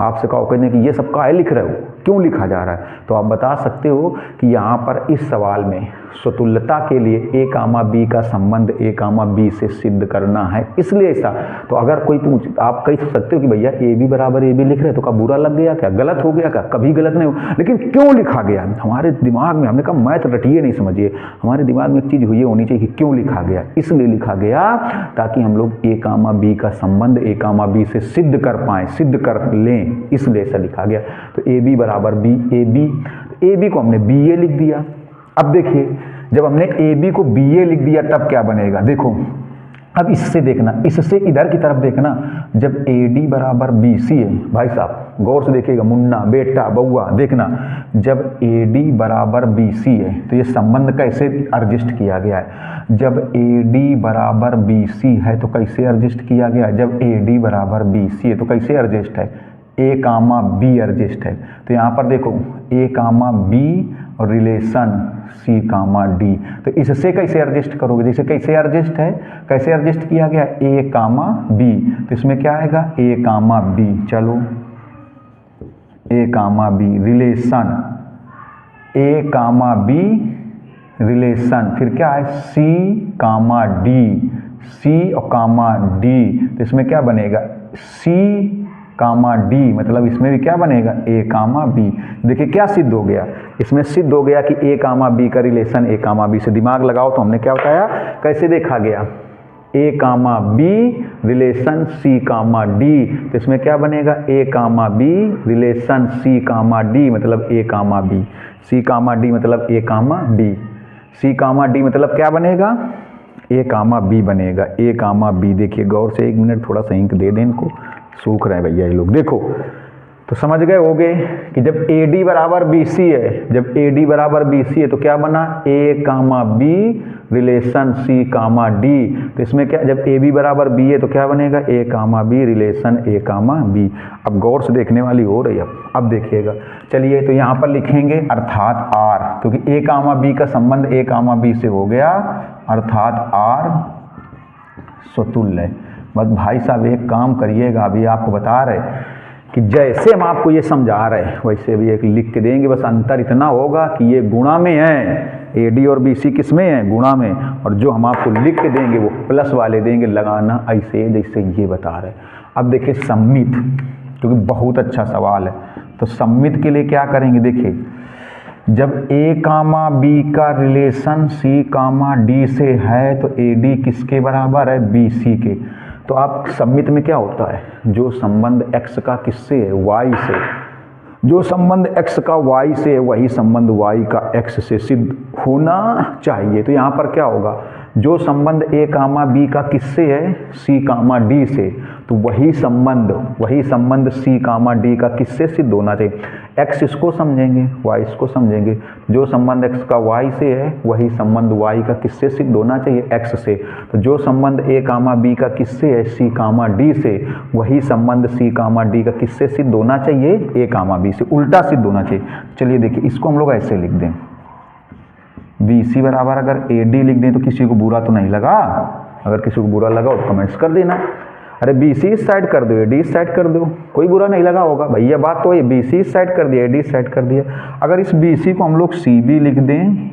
आपसे कहो कहने कि ये सब काहे लिख रहे हो, क्यों लिखा जा रहा है? तो आप बता सकते हो कि यहाँ पर इस सवाल में स्वतुल्यता के लिए a कामा b का संबंध a कामा b से सिद्ध करना है, इसलिए ऐसा। तो अगर कोई पूछ, आप कह सकते हो कि भैया ए बी बराबर ए बी लिख रहे हैं तो क्या बुरा लग गया, क्या गलत हो गया, क्या? कभी गलत नहीं हो, लेकिन क्यों लिखा गया? हमारे दिमाग में, हमने कहा मैथ रटिए नहीं समझिए, हमारे दिमाग में एक चीज़ हुई होनी चाहिए कि क्यों लिखा गया। इसलिए लिखा गया ताकि हम लोग a कामा b का संबंध a कामा b से सिद्ध कर पाएँ, सिद्ध कर लें, इसलिए ऐसा लिखा गया। तो ए बी बराबर बी, ए बी को हमने बी ए लिख दिया। अब देखिए, जब हमने ए बी को बी ए लिख दिया तब क्या बनेगा? देखो अब इससे देखना, इससे इधर की तरफ देखना। जब ए डी बराबर बी सी है, भाई साहब गौर से देखिएगा, मुन्ना बेटा बउआ देखना, जब ए डी बराबर बी सी है तो ये संबंध कैसे एडजस्ट किया गया है? जब ए डी बराबर बी सी है तो कैसे एडजस्ट किया गया है? जब ए डी बराबर बी सी है तो कैसे एडजस्ट है? ए कामा बी एडजस्ट है। तो यहाँ पर देखो ए कामा बी और रिलेशन सी कामा डी, तो इससे कैसे एडजस्ट करोगे? जैसे कैसे एडजस्ट है, कैसे एडजस्ट किया गया? ए कामा बी, तो इसमें क्या आएगा? ए कामा बी। चलो ए कामा बी रिलेशन, ए कामा बी रिलेशन, फिर क्या है? सी कामा डी, सी और कामा डी, तो इसमें क्या बनेगा? सी कामा डी, मतलब इसमें भी क्या बनेगा? ए कामा बी। देखिए क्या सिद्ध हो गया, इसमें सिद्ध हो गया कि ए कामा बी का रिलेशन ए कामा बी से। दिमाग लगाओ तो हमने क्या बताया, कैसे देखा गया? ए कामा बी रिलेशन सी कामा डी, तो इसमें क्या बनेगा? ए कामा बी रिलेशन सी कामा डी, मतलब ए कामा बी। सी कामा डी मतलब ए कामा डी, सी कामा डी मतलब क्या बनेगा? ए कामा बी बनेगा, ए कामा बी। देखिए गौर से, 1 मिनट थोड़ा सा इंक दे दें इनको, सूख रहे हैं भैया ये लोग। देखो तो समझ गए होगे कि जब ए डी बराबर बी सी है, जब ए डी बराबर बी सी है तो क्या बना? ए कामा बी रिलेशन सी कामा डी, तो इसमें क्या, जब ए बी बराबर बी है तो क्या बनेगा? ए कामा बी रिलेशन ए कामा बी। अब गौर से देखने वाली हो रही है। अब देखिएगा, चलिए तो यहाँ पर लिखेंगे अर्थात आर, क्योंकि ए कामा बी का संबंध ए कामा बी से हो गया, अर्थात आर स्वतुल्य। बस भाई साहब एक काम करिएगा, अभी आपको बता रहे कि जैसे हम आपको ये समझा रहे हैं वैसे भी एक लिख के देंगे। बस अंतर इतना होगा कि ये गुणा में है, ए डी और बी सी किस में है? गुणा में, और जो हम आपको लिख के देंगे वो प्लस वाले देंगे, लगाना ऐसे जैसे ये बता रहे। अब देखिए सम्मित, क्योंकि बहुत अच्छा सवाल है, तो सम्मित के लिए क्या करेंगे? देखिए जब ए कामा बी का रिलेशन सी कामा डी से है तो ए डी किसके बराबर है? बी सी के। तो आप सम्मित में क्या होता है? जो संबंध x का किससे है? y से। जो संबंध x का y से है वही संबंध y का x से सिद्ध होना चाहिए। तो यहाँ पर क्या होगा? जो संबंध a कामा b का किससे है? c कामा d से, तो वही संबंध c कामा d का किससे सिद्ध होना चाहिए? x इसको समझेंगे, y इसको समझेंगे। जो संबंध x का y से है वही संबंध y का किससे सिद्ध होना चाहिए? x से। तो जो संबंध a कामा b का किससे है? c कामा d से, वही संबंध c कामा d का किससे सिद्ध होना चाहिए? a कामा b से, उल्टा सिद्ध होना चाहिए। चलिए देखिए इसको हम लोग ऐसे लिख दें, बी सी बराबर अगर ए डी लिख दें तो किसी को बुरा तो नहीं लगा? अगर किसी को बुरा लगा तो कमेंट्स कर देना। अरे बी सी इस साइड कर दो, ए डी इस साइड कर दो, कोई बुरा नहीं लगा होगा भैया। बात तो ये बी सी इस साइड कर दिया, ए डी इस साइड कर दिया। अगर इस बी सी को हम लोग सी बी लिख दें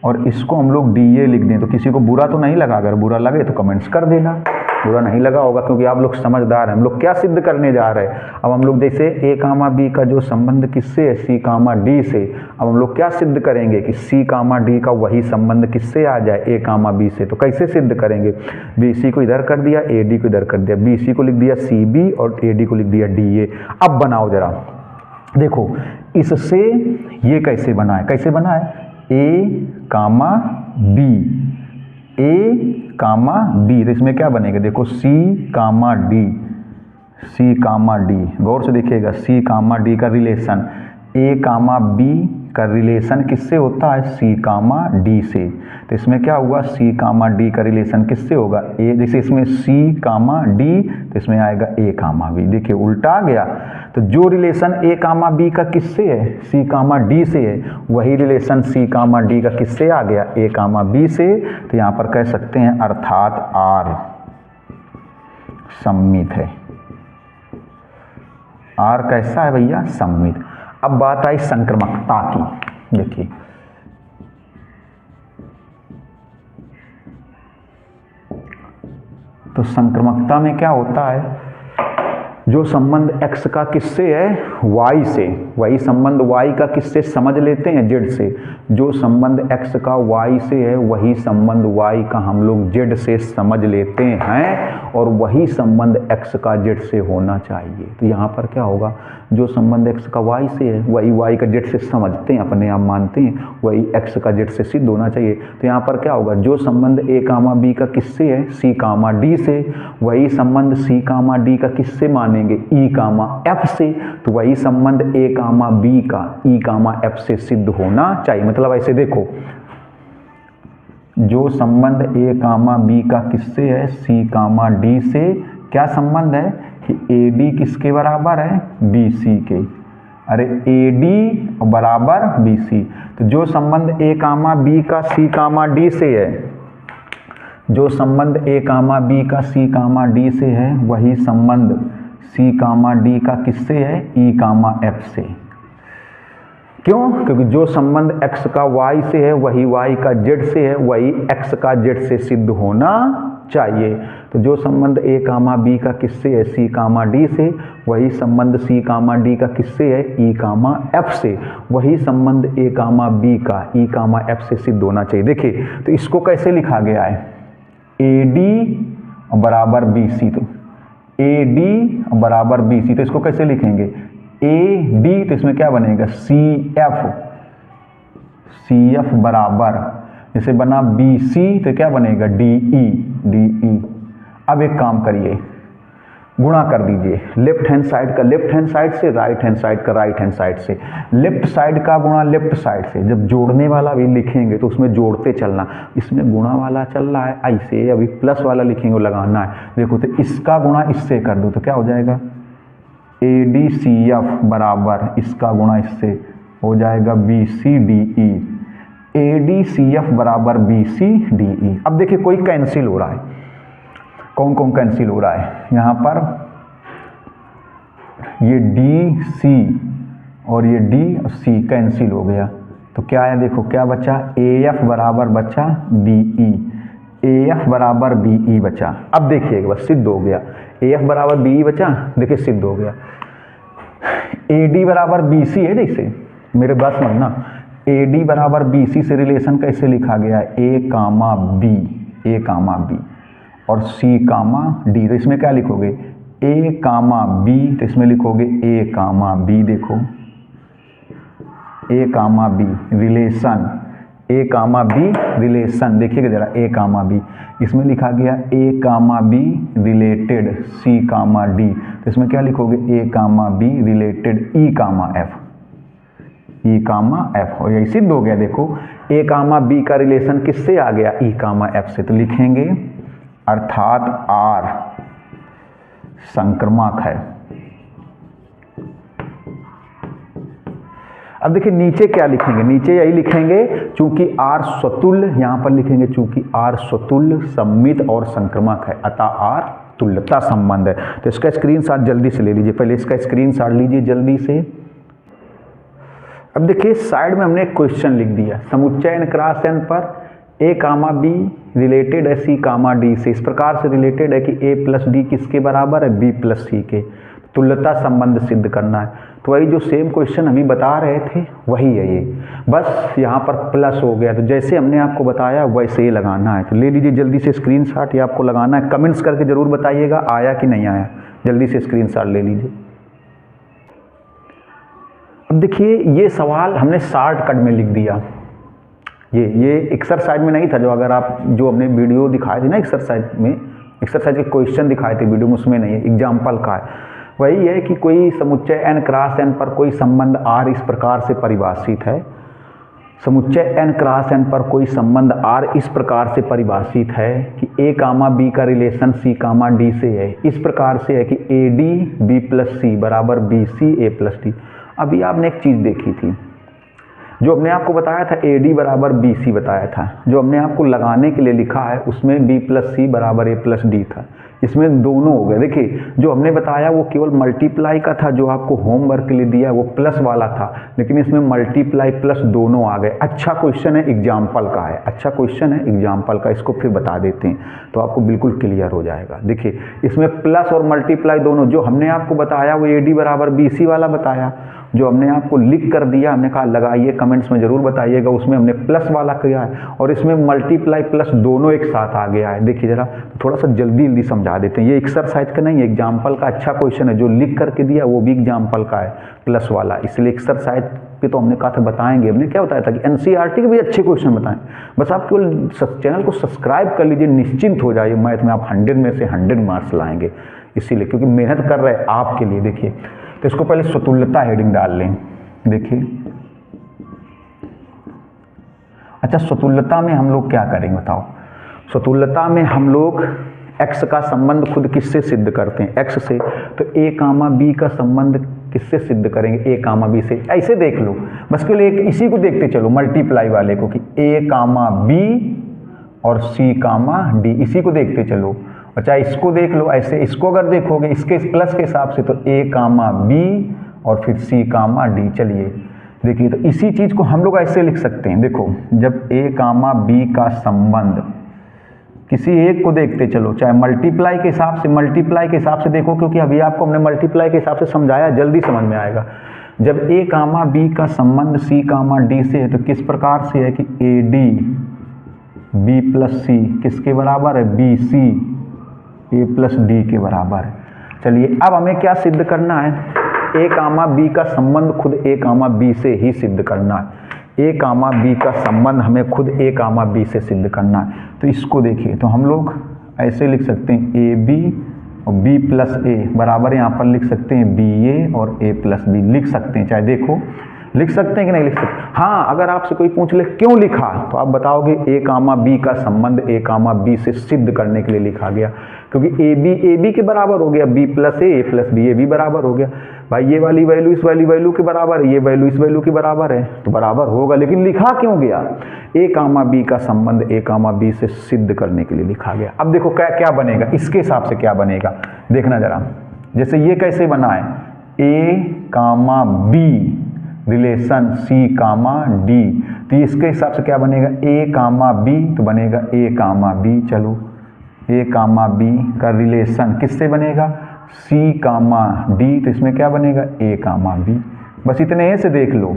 और इसको हम लोग डी ए लिख दें तो किसी को बुरा तो नहीं लगा? अगर बुरा लगे तो कमेंट्स कर देना। बुरा नहीं लगा होगा क्योंकि आप लोग समझदार हैं। हम लोग क्या सिद्ध करने जा रहे हैं? अब हम लोग जैसे ए कामा बी का जो संबंध किससे है? सी कामा डी से। अब हम लोग क्या सिद्ध करेंगे कि सी कामा डी का वही संबंध किससे आ जाए? ए कामा बी से। तो कैसे सिद्ध करेंगे? बी सी को इधर कर दिया, ए डी को इधर कर दिया, बी सी को लिख दिया सी बी और ए डी को लिख दिया डी ए। अब बनाओ जरा, देखो इससे ये कैसे बना है? कैसे बना है? ए कामा बी, ए कामा बी, तो इसमें क्या बनेगा? देखो सी कामा डी, सी कामा डी, गौर से देखिएगा, सी कामा डी का रिलेशन ए कामा बी का रिलेशन किससे होता है? सी कामा डी से। तो इसमें क्या हुआ? सी कामा डी का रिलेशन किससे होगा? ए, जैसे इसमें सी कामा डी तो इसमें आएगा ए कामा बी। देखिए उल्टा आ गया। तो जो रिलेशन ए कामा बी का किससे है? सी कामा डी से है, वही रिलेशन सी कामा डी का किससे आ गया? ए कामा बी से। तो यहाँ पर कह सकते हैं अर्थात आर सम्मित है। आर कैसा है भैया? सम्मित। अब बात आई संक्रमकता की। देखिए तो संक्रमकता में क्या होता है, जो संबंध x का किससे है, y से, वही संबंध y का किससे समझ लेते हैं, z से। जो संबंध x का y से है वही संबंध y का हम लोग z से समझ लेते हैं, और वही संबंध x का z से होना चाहिए। तो यहाँ पर क्या होगा, जो संबंध x का y से है वही y का z से समझते हैं, अपने आप मानते हैं, वही x का z से सिद्ध होना चाहिए। तो यहाँ पर क्या होगा, जो संबंध a कामा b का किससे है, c कामा d से, वही संबंध c कामा d का किससे मानेंगे, e कामा f से। तो वही संबंध a कामा b का e कामा f से सिद्ध होना चाहिए। मतलब ऐसे देखो, जो संबंध a कामा b का किससे है, c कामा d से, क्या संबंध है कि AD किसके बराबर है, BC के। अरे AD बराबर BC। तो जो संबंध a कामा b का c कामा d से है, जो संबंध a कामा b का c कामा d से है, वही संबंध c कामा d का किससे है, e कामा f से। क्यों? क्योंकि जो संबंध x का y से है वही y का z से है, वही x का z से सिद्ध होना चाहिए। तो जो संबंध a कामा b का किससे है, c कामा d से, वही संबंध c कामा d का किससे है, e कामा f से। वही संबंध a कामा b का e कामा f से सिद्ध होना चाहिए। देखिए तो इसको कैसे लिखा गया है, AD बराबर BC। तो AD बराबर BC, तो इसको कैसे लिखेंगे, AD, तो इसमें क्या बनेगा, CF बराबर, जैसे बना BC तो क्या बनेगा, DE। अब एक काम करिए, गुणा कर दीजिए लेफ्ट हैंड साइड का लेफ्ट हैंड साइड से, राइट हैंड साइड का राइट हैंड साइड से। लेफ्ट साइड का गुणा लेफ्ट साइड से। जब जोड़ने वाला भी लिखेंगे तो उसमें जोड़ते चलना, इसमें गुणा वाला चल रहा है ऐसे, अभी प्लस वाला लिखेंगे लगाना है। देखो तो इसका गुणा इससे कर दो तो क्या हो जाएगा, ADCF बराबर इसका गुणा इससे हो जाएगा BCDE। ADCF बराबर BCDE। अब देखिए कोई कैंसिल हो रहा है, कौन कौन कैंसिल हो रहा है, यहाँ पर ये DC और ये D और C कैंसिल हो गया। तो क्या है, देखो क्या बचा, AF बराबर बचा BE, AF बराबर BE बचा। अब देखिए एक बार सिद्ध हो गया, AF बराबर BE बचा, देखिए सिद्ध हो गया। AD बराबर BC है, जैसे मेरे बात समझना, AD बराबर BC से रिलेशन कैसे लिखा गया है, A कामा B और C कामा D। तो इसमें क्या लिखोगे, A कामा B, तो इसमें लिखोगे A कामा B। देखो A comma B relation, A comma B relation, देखिएगा जरा A कामा B, इसमें लिखा गया A comma B related C comma D। तो इसमें क्या लिखोगे, A comma B related E comma F, E comma F। और यही सिद्ध हो गया। देखो A कामा B का रिलेशन किससे आ गया, E कामा F से। तो लिखेंगे अर्थात R संक्रमक है। अब देखिए नीचे क्या लिखेंगे, नीचे यही लिखेंगे, चूंकि R स्वतुल्य, यहां पर लिखेंगे चूंकि R स्वतुल्य, सममित और संक्रमक है, अतः R तुल्यता संबंध है। तो इसका स्क्रीनशॉट जल्दी से ले लीजिए, पहले इसका स्क्रीनशॉट लीजिए जल्दी से। अब देखिए साइड में हमने एक क्वेश्चन लिख दिया, समुच्चय n क्रॉस n पर A कामा B रिलेटेड है C कामा D से, इस प्रकार से रिलेटेड है कि A प्लस D किसके बराबर है, B प्लस C के। तुल्यता संबंध सिद्ध करना है। तो वही जो सेम क्वेश्चन अभी बता रहे थे वही है ये, बस यहाँ पर प्लस हो गया। तो जैसे हमने आपको बताया वैसे ही लगाना है। तो ले लीजिए जल्दी से स्क्रीनशॉट, ये आपको लगाना है। कमेंट्स करके ज़रूर बताइएगा आया कि नहीं आया, जल्दी से स्क्रीनशॉट ले लीजिए। अब देखिए ये सवाल हमने शॉर्टकट में लिख दिया, ये एक्सरसाइज में नहीं था, जो अगर आप जो हमने वीडियो दिखाए थे ना एक्सरसाइज के क्वेश्चन दिखाए थे वीडियो में, उसमें नहीं है, एग्जाम्पल का है। वही है कि कोई समुच्चय n क्रॉस n पर कोई संबंध R इस प्रकार से परिभाषित है, समुच्चय n क्रॉस n पर कोई संबंध R इस प्रकार से परिभाषित है कि A कामा B का रिलेशन C कामा D से है, इस प्रकार से है कि AD B प्लस C बराबर BC A प्लस D। अभी आपने एक चीज़ देखी थी, जो हमने आपको बताया था AD बराबर BC बताया था, जो हमने आपको लगाने के लिए लिखा है उसमें B प्लस C बराबर A प्लस D था, इसमें दोनों हो गए। देखिए जो हमने बताया वो केवल मल्टीप्लाई का था, जो आपको होमवर्क के लिए दिया वो प्लस वाला था, लेकिन इसमें मल्टीप्लाई प्लस दोनों आ गए। अच्छा क्वेश्चन है, एग्जाम्पल का है, अच्छा क्वेश्चन है एग्जाम्पल का, इसको फिर बता देते हैं तो आपको बिल्कुल क्लियर हो जाएगा। देखिए इसमें प्लस और मल्टीप्लाई दोनों, जो हमने आपको बताया वो AD बराबर BC वाला बताया, जो हमने आपको लिख कर दिया, हमने कहा लगाइए कमेंट्स में ज़रूर बताइएगा, उसमें हमने प्लस वाला किया है, और इसमें मल्टीप्लाई प्लस दोनों एक साथ आ गया है। देखिए ज़रा थोड़ा सा जल्दी समझा देते हैं, ये एक्सरसाइज का नहीं है, एग्जाम्पल का अच्छा क्वेश्चन है, जो लिख करके दिया वो भी एग्जाम्पल का है प्लस वाला, इसलिए एक्सरसाइज पे तो हमने कहा था बताएंगे। हमने क्या बताया था कि NCERT के भी अच्छे क्वेश्चन बताएं, बस आप केवल चैनल को सब्सक्राइब कर लीजिए, निश्चिंत हो जाइए, मैथ में आप 100 में से 100 मार्क्स लाएंगे, इसीलिए क्योंकि मेहनत कर रहे हैं आपके लिए। देखिए तो इसको पहले स्वतुल्यता हेडिंग डाल लें। देखिए अच्छा स्वतुल्यता में हम लोग क्या करेंगे बताओ। स्वतुल्यता में हम लोग x का संबंध खुद किससे सिद्ध करते हैं, x से, तो a कामा b का संबंध किससे सिद्ध करेंगे, a कामा b से। ऐसे देख लो बस के लिए इसी को देखते चलो, मल्टीप्लाई वाले को, कि a कामा b और c कामा d, इसी को देखते चलो। अच्छा इसको देख लो ऐसे, इसको अगर देखोगे इसके प्लस के हिसाब से तो a कामा b और फिर c कामा d। चलिए देखिए तो इसी चीज़ को हम लोग ऐसे लिख सकते हैं। देखो जब a कामा b का संबंध, किसी एक को देखते चलो, चाहे मल्टीप्लाई के हिसाब से, मल्टीप्लाई के हिसाब से देखो, क्योंकि अभी आपको हमने मल्टीप्लाई के हिसाब से समझाया, जल्दी समझ में आएगा। जब a कामा b का संबंध c कामा d से है तो किस प्रकार से है कि AD b प्लस c किसके बराबर है, BC A प्लस D के बराबर है। चलिए अब हमें क्या सिद्ध करना है, a कामा b का संबंध खुद a कामा b से ही सिद्ध करना है। a कामा b का संबंध हमें खुद a कामा b से सिद्ध करना है। तो इसको देखिए तो हम लोग ऐसे लिख सकते हैं AB और B प्लस A बराबर, यहाँ पर लिख सकते हैं BA और A प्लस B लिख सकते हैं, चाहे देखो लिख सकते हैं कि नहीं लिख सकते। हाँ अगर आपसे कोई पूछ ले क्यों लिखा तो आप बताओगे a कामा b का संबंध a कामा b से सिद्ध करने के लिए लिखा गया, क्योंकि AB के बराबर हो गया, B plus A plus B AB बराबर हो गया। भाई ये वाली वैल्यू इस वाली वैल्यू के बराबर है, ये वैल्यू इस वैल्यू के बराबर है तो बराबर होगा, लेकिन लिखा क्यों गया, a कामा b का संबंध a कामा b से सिद्ध करने के लिए लिखा गया। अब देखो क्या क्या बनेगा, इसके हिसाब से क्या बनेगा देखना जरा। जैसे ये कैसे बना है, a comma b relation C comma D, तो इसके हिसाब से क्या बनेगा, a कामा b तो बनेगा a कामा b। चलो a कामा b का रिलेशन किससे बनेगा, C कामा D, तो इसमें क्या बनेगा a कामा b। बस इतने से देख लो,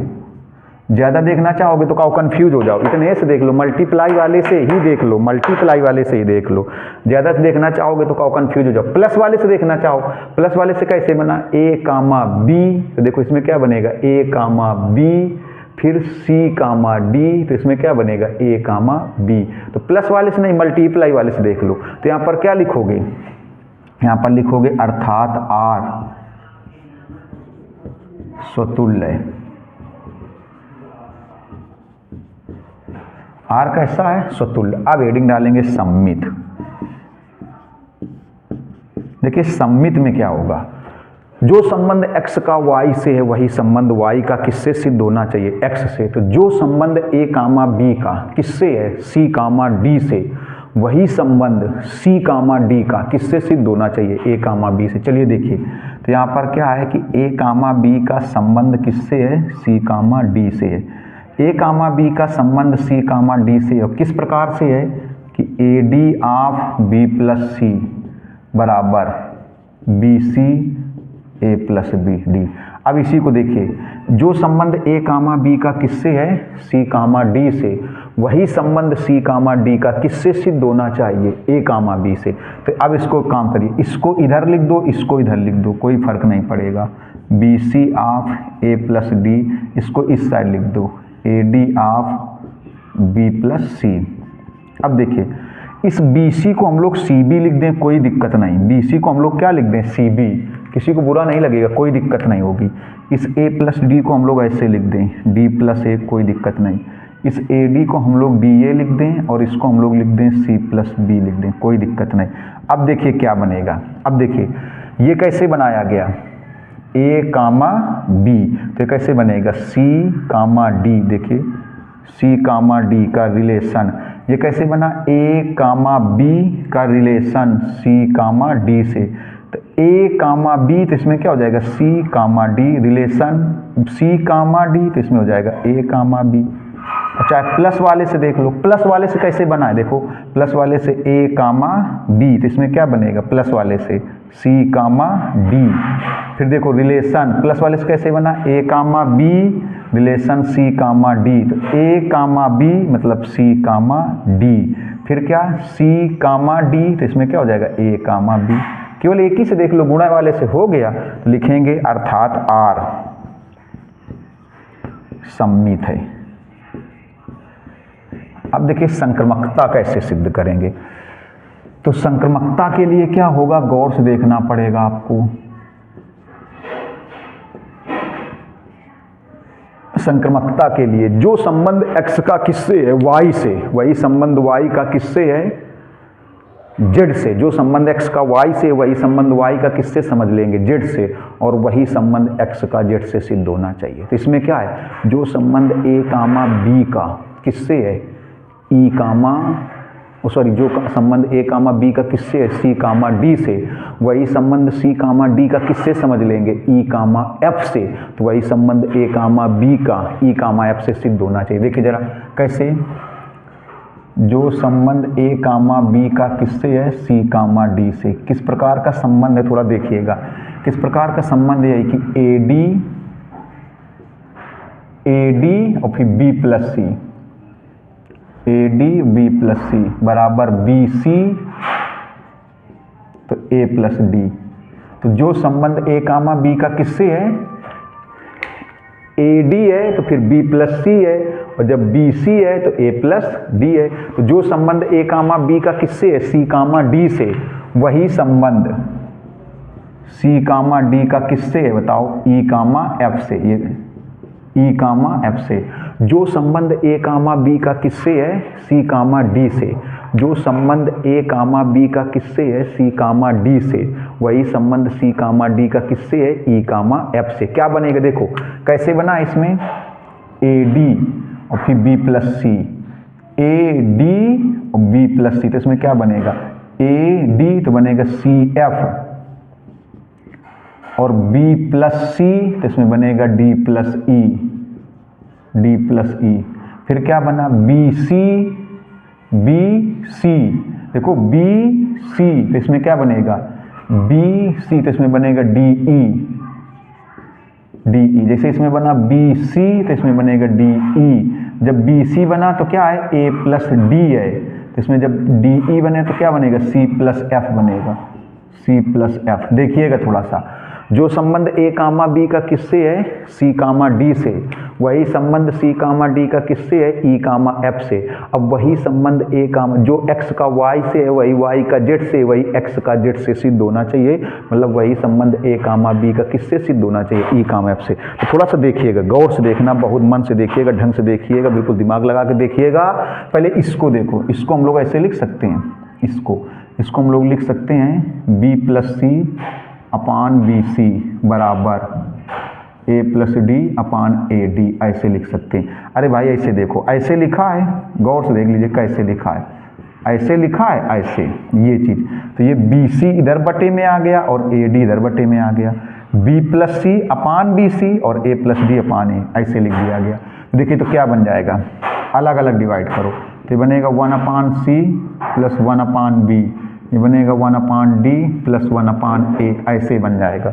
ज़्यादा देखना चाहोगे तो काओ कंफ्यूज हो जाओ, इतने से देख लो, मल्टीप्लाई वाले से ही देख लो, मल्टीप्लाई वाले से ही देख लो। ज़्यादा से देखना चाहोगे तो काओ कंफ्यूज हो जाओ। प्लस वाले से देखना चाहो, प्लस वाले से कैसे बना, a कामा b, तो देखो इसमें क्या बनेगा a कामा b, फिर C कामा D, तो इसमें क्या बनेगा a कामा b। तो प्लस वाले से नहीं मल्टीप्लाई वाले से देख लो। तो यहाँ पर क्या लिखोगे, यहाँ पर लिखोगे अर्थात R स्वतुल्य। R कैसा है, स्वतुल्य। अब हेडिंग डालेंगे सम्मित। देखिए सम्मित में क्या होगा, जो संबंध x का y से है वही संबंध y का किससे सिद्ध होना चाहिए, x से। तो जो संबंध a कामा b का किससे है, c कामा d से, वही संबंध c कामा d का किससे सिद्ध होना चाहिए, a कामा b से। चलिए देखिए तो यहाँ पर क्या है कि a कामा b का संबंध किससे है, c कामा d से है। a कामा b का संबंध c कामा d से और किस प्रकार से है कि AD of b plus c बराबर BC A प्लस BD। अब इसी को देखिए, जो संबंध a कामा b का किससे है, c कामा d से, वही संबंध c कामा d का किससे सिद्ध होना चाहिए, a कामा b से। तो अब इसको काम करिए, इसको इधर लिख दो, इसको इधर लिख दो, कोई फर्क नहीं पड़ेगा। BC of A plus D, इसको इस साइड लिख दो, AD of B plus C। अब देखिए इस BC को हम लोग CB लिख दें, कोई दिक्कत नहीं। BC को हम लोग क्या लिख दें, CB, किसी को बुरा नहीं लगेगा, कोई दिक्कत नहीं होगी। इस A प्लस D को हम लोग ऐसे लिख दें, D प्लस A, कोई दिक्कत नहीं। इस AD को हम लोग DA लिख दें और इसको हम लोग लिख दें C प्लस B लिख दें, कोई दिक्कत नहीं। अब देखिए क्या बनेगा, अब देखिए ये कैसे बनाया गया, ए कामा बी, तो कैसे बनेगा सी कामा डी। देखिए सी कामा डी का रिलेशन ये कैसे बना, ए कामा बी का रिलेशन सी कामा डी से। तो ए कामा बी तो इसमें क्या हो जाएगा सी कामा डी रिलेशन सी कामा डी, तो इसमें हो जाएगा ए कामा बी। अच्छा प्लस वाले से देख लो, प्लस वाले से कैसे बना है, देखो प्लस वाले से ए कामा बी, तो इसमें क्या बनेगा प्लस वाले से सी कामा डी। फिर देखो रिलेशन प्लस वाले से कैसे बना, ए कामा बी रिलेशन सी कामा डी, तो ए कामा बी मतलब सी कामा डी। फिर क्या सी कामा डी, तो इसमें क्या हो जाएगा ए कामा बी। केवल एक ही से देख लो, गुणा वाले से हो गया तो लिखेंगे अर्थात आर सम्मित है। अब देखिए संक्रमकता कैसे सिद्ध करेंगे, तो संक्रमकता के लिए क्या होगा गौर से देखना पड़ेगा आपको। संक्रमकता के लिए जो संबंध x का किससे है y से, वही संबंध y का किससे है z से। जो संबंध x का y से वही संबंध y का किससे समझ लेंगे z से, और वही संबंध x का z से सिद्ध होना चाहिए। तो इसमें क्या है, जो संबंध a कामा b का किससे है e कामा जो संबंध a कामा b का किससे है c कामा d से, वही संबंध c कामा d का किससे समझ लेंगे e कामा f से। तो वही संबंध a कामा b का e कामा f से सिद्ध होना चाहिए। देखिए जरा कैसे, जो संबंध a कामा b का किससे है c कामा d से, किस प्रकार का संबंध है थोड़ा देखिएगा। किस प्रकार का संबंध है कि AD और फिर B प्लस सी, AD B प्लस सी बराबर BC तो A प्लस D। तो जो संबंध A कामा B का किससे है AD है तो फिर B प्लस C है, और जब BC है तो A प्लस D है। तो जो संबंध A कामा B का किससे है C कामा D से, वही संबंध C कामा D का किससे है बताओ E कामा F से। ये E कामा F से। जो संबंध A कामा B का किससे है C कामा D से, जो संबंध A कामा B का किससे है C कामा D से, वही संबंध C कामा D का किससे है E कामा F से। क्या बनेगा देखो कैसे बना, इसमें AD और फिर B प्लस C, AD और B प्लस C, तो इसमें क्या बनेगा AD तो बनेगा CF और B प्लस C तो इसमें बनेगा D plus E, D plus E। फिर क्या बना BC BC, देखो BC तो इसमें क्या बनेगा BC तो इसमें बनेगा DE DE। जैसे इसमें बना BC तो इसमें बनेगा DE। जब BC बना तो क्या है A प्लस D है, तो इसमें जब DE बने तो क्या बनेगा C प्लस F बनेगा, C प्लस F। देखिएगा थोड़ा सा, जो संबंध A कामा B का किससे है C कामा D से, वही संबंध C कामा D का किससे है E कामा F से। अब वही संबंध A कामा जो X का Y से है वही Y का Z से, वही X का Z से सिद्ध होना चाहिए। मतलब वही संबंध A कामा B का किससे सिद्ध होना चाहिए E कामा F से। तो थोड़ा सा देखिएगा, गौर से देखना, बहुत मन से देखिएगा, ढंग से देखिएगा, बिल्कुल दिमाग लगा के देखिएगा। पहले इसको देखो, इसको हम लोग ऐसे लिख सकते हैं, इसको हम लोग लिख सकते हैं B प्लस C अपान BC बराबर A plus D upon AD, ऐसे लिख सकते हैं। अरे भाई ऐसे देखो, ऐसे लिखा है, गौर से देख लीजिए कैसे लिखा है, ऐसे लिखा है, ऐसे ये चीज़। तो ये BC इधर बटे में आ गया और AD इधर बटे में आ गया, B प्लस C अपान BC और A plus D upon A, ऐसे लिख दिया गया। देखिए तो क्या बन जाएगा, अलग अलग डिवाइड करो तो बनेगा 1 अपान C प्लस 1 अपान B, ये बनेगा 1 अपान D प्लस 1 अपान A, ऐसे बन जाएगा।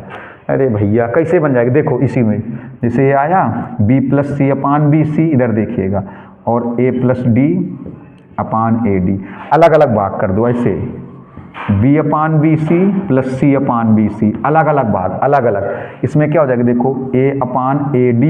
अरे भैया कैसे बन जाएगा, देखो इसी में जैसे ये आया B प्लस C अपान BC, इधर देखिएगा, और A plus D upon AD, अलग अलग भाग कर दो ऐसे, B अपान BC प्लस C अपान BC, अलग अलग भाग, अलग अलग। इसमें क्या हो जाएगा देखो A अपान AD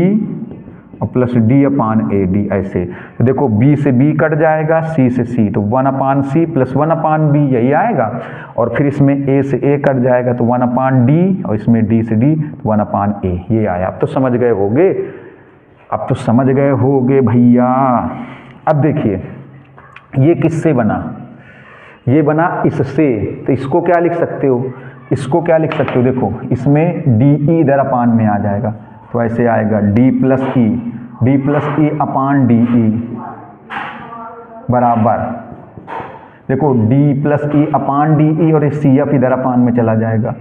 और प्लस D अपान AD, ऐसे। तो देखो B से B कट जाएगा, C से C, तो 1 अपान C प्लस 1 अपान B, यही आएगा। और फिर इसमें A से A कट जाएगा तो 1 अपान D, और इसमें D से D तो 1 अपान A, ये आया। अब तो समझ गए होगे, अब तो समझ गए होगे भैया। अब देखिए ये किससे बना, ये बना इससे, तो इसको क्या लिख सकते हो इसको क्या लिख सकते हो, देखो इसमें डी ई इधर अपान में आ जाएगा, तो ऐसे आएगा डी प्लस ई अपान डी ई बराबर, देखो डी प्लस ई अपान डी ई और सी एफ इधर अपान में चला जाएगा,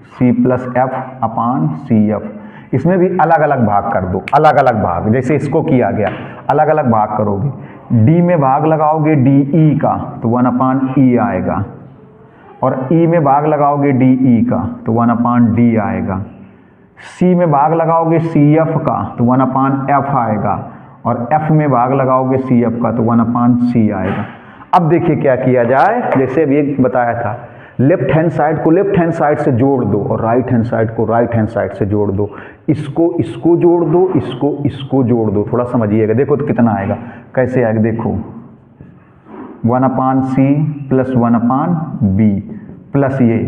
सी प्लस एफ अपान सी एफ। इसमें भी अलग अलग भाग कर दो, अलग अलग भाग, जैसे इसको किया गया अलग अलग भाग करोगे। डी में भाग लगाओगे डी ई का तो 1 अपान ई आएगा, और ई में भाग लगाओगे डी ई का तो 1 अपान डी आएगा। सी में भाग लगाओगे सी एफ का तो 1 अपान एफ आएगा, और एफ में भाग लगाओगे सी एफ का तो 1 अपान सी आएगा। अब देखिए क्या किया जाए, जैसे अभी एक बताया था, लेफ्ट हैंड साइड को लेफ्ट हैंड साइड से जोड़ दो और राइट हैंड साइड को राइट हैंड साइड से जोड़ दो। इसको जोड़ दो, इसको जोड़ दो। थोड़ा समझिएगा, देखो तो कितना आएगा, कैसे आएगा, देखो 1 अपान सी प्लस 1 अपान बी प्लस ये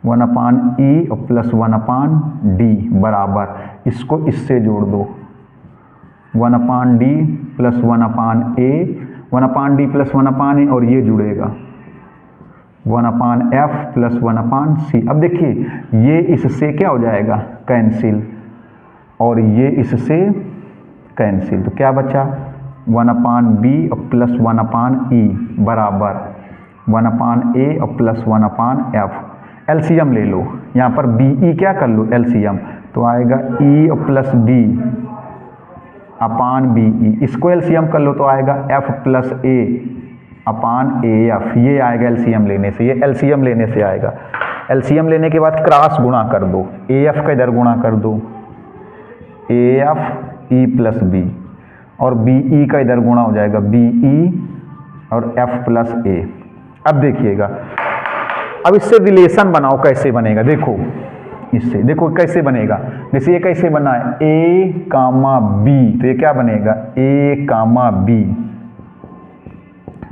1 अपान ई और प्लस 1 अपान डी बराबर, इसको इससे जोड़ दो 1 अपान डी प्लस 1 अपान ए, 1 अपान डी प्लस 1 अपान ए, और ये जुड़ेगा 1 अपान एफ प्लस 1 अपान सी। अब देखिए ये इससे क्या हो जाएगा, कैंसिल, और ये इससे कैंसिल, तो क्या बचा 1 अपान बी और प्लस 1 अपान ई बराबर 1 अपान ए और प्लस 1 अपान एफ। एलसीएम ले लो, यहाँ पर बी ई क्या कर लो एलसीएम, तो आएगा ई और प्लस डी अपान बी ई, इसको एलसीएम कर लो तो आएगा F plus A upon A F, ये आएगा एलसीएम लेने से, ये एलसीएम लेने से आएगा। एलसीएम लेने के बाद क्रॉस गुणा कर दो, ए एफ का इधर गुणा कर दो, A F E plus B, और बी ई का इधर गुणा हो जाएगा बी ई और एफ प्लस ए। अब देखिएगा, अब इससे रिलेशन बनाओ, कैसे बनेगा, देखो इससे, देखो कैसे बनेगा, जैसे ये कैसे बना है ए कामा बी, तो ये क्या बनेगा ए कामा बी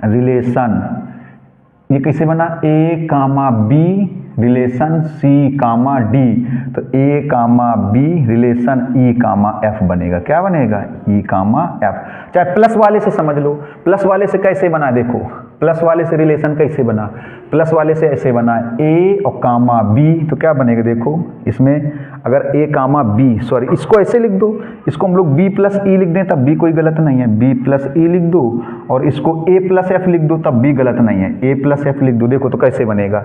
रिलेशन, ये कैसे बना ए कामा बी रिलेशन सी कामा डी, तो ए कामा बी रिलेशन ई कामा एफ बनेगा, क्या बनेगा ई कामा एफ। चाहे प्लस वाले से समझ लो, प्लस वाले से कैसे बना, देखो प्लस वाले से रिलेशन कैसे बना, प्लस वाले से ऐसे बना ए और कामा बी, तो क्या बनेगा, देखो इसमें अगर ए कामा बी, सॉरी इसको ऐसे लिख दो, इसको हम लोग बी प्लस ई लिख दें तब भी कोई गलत नहीं है, बी प्लस ई लिख दो, और इसको ए प्लस एफ लिख दो तब भी गलत नहीं है, ए प्लस एफ लिख दो। देखो तो कैसे बनेगा,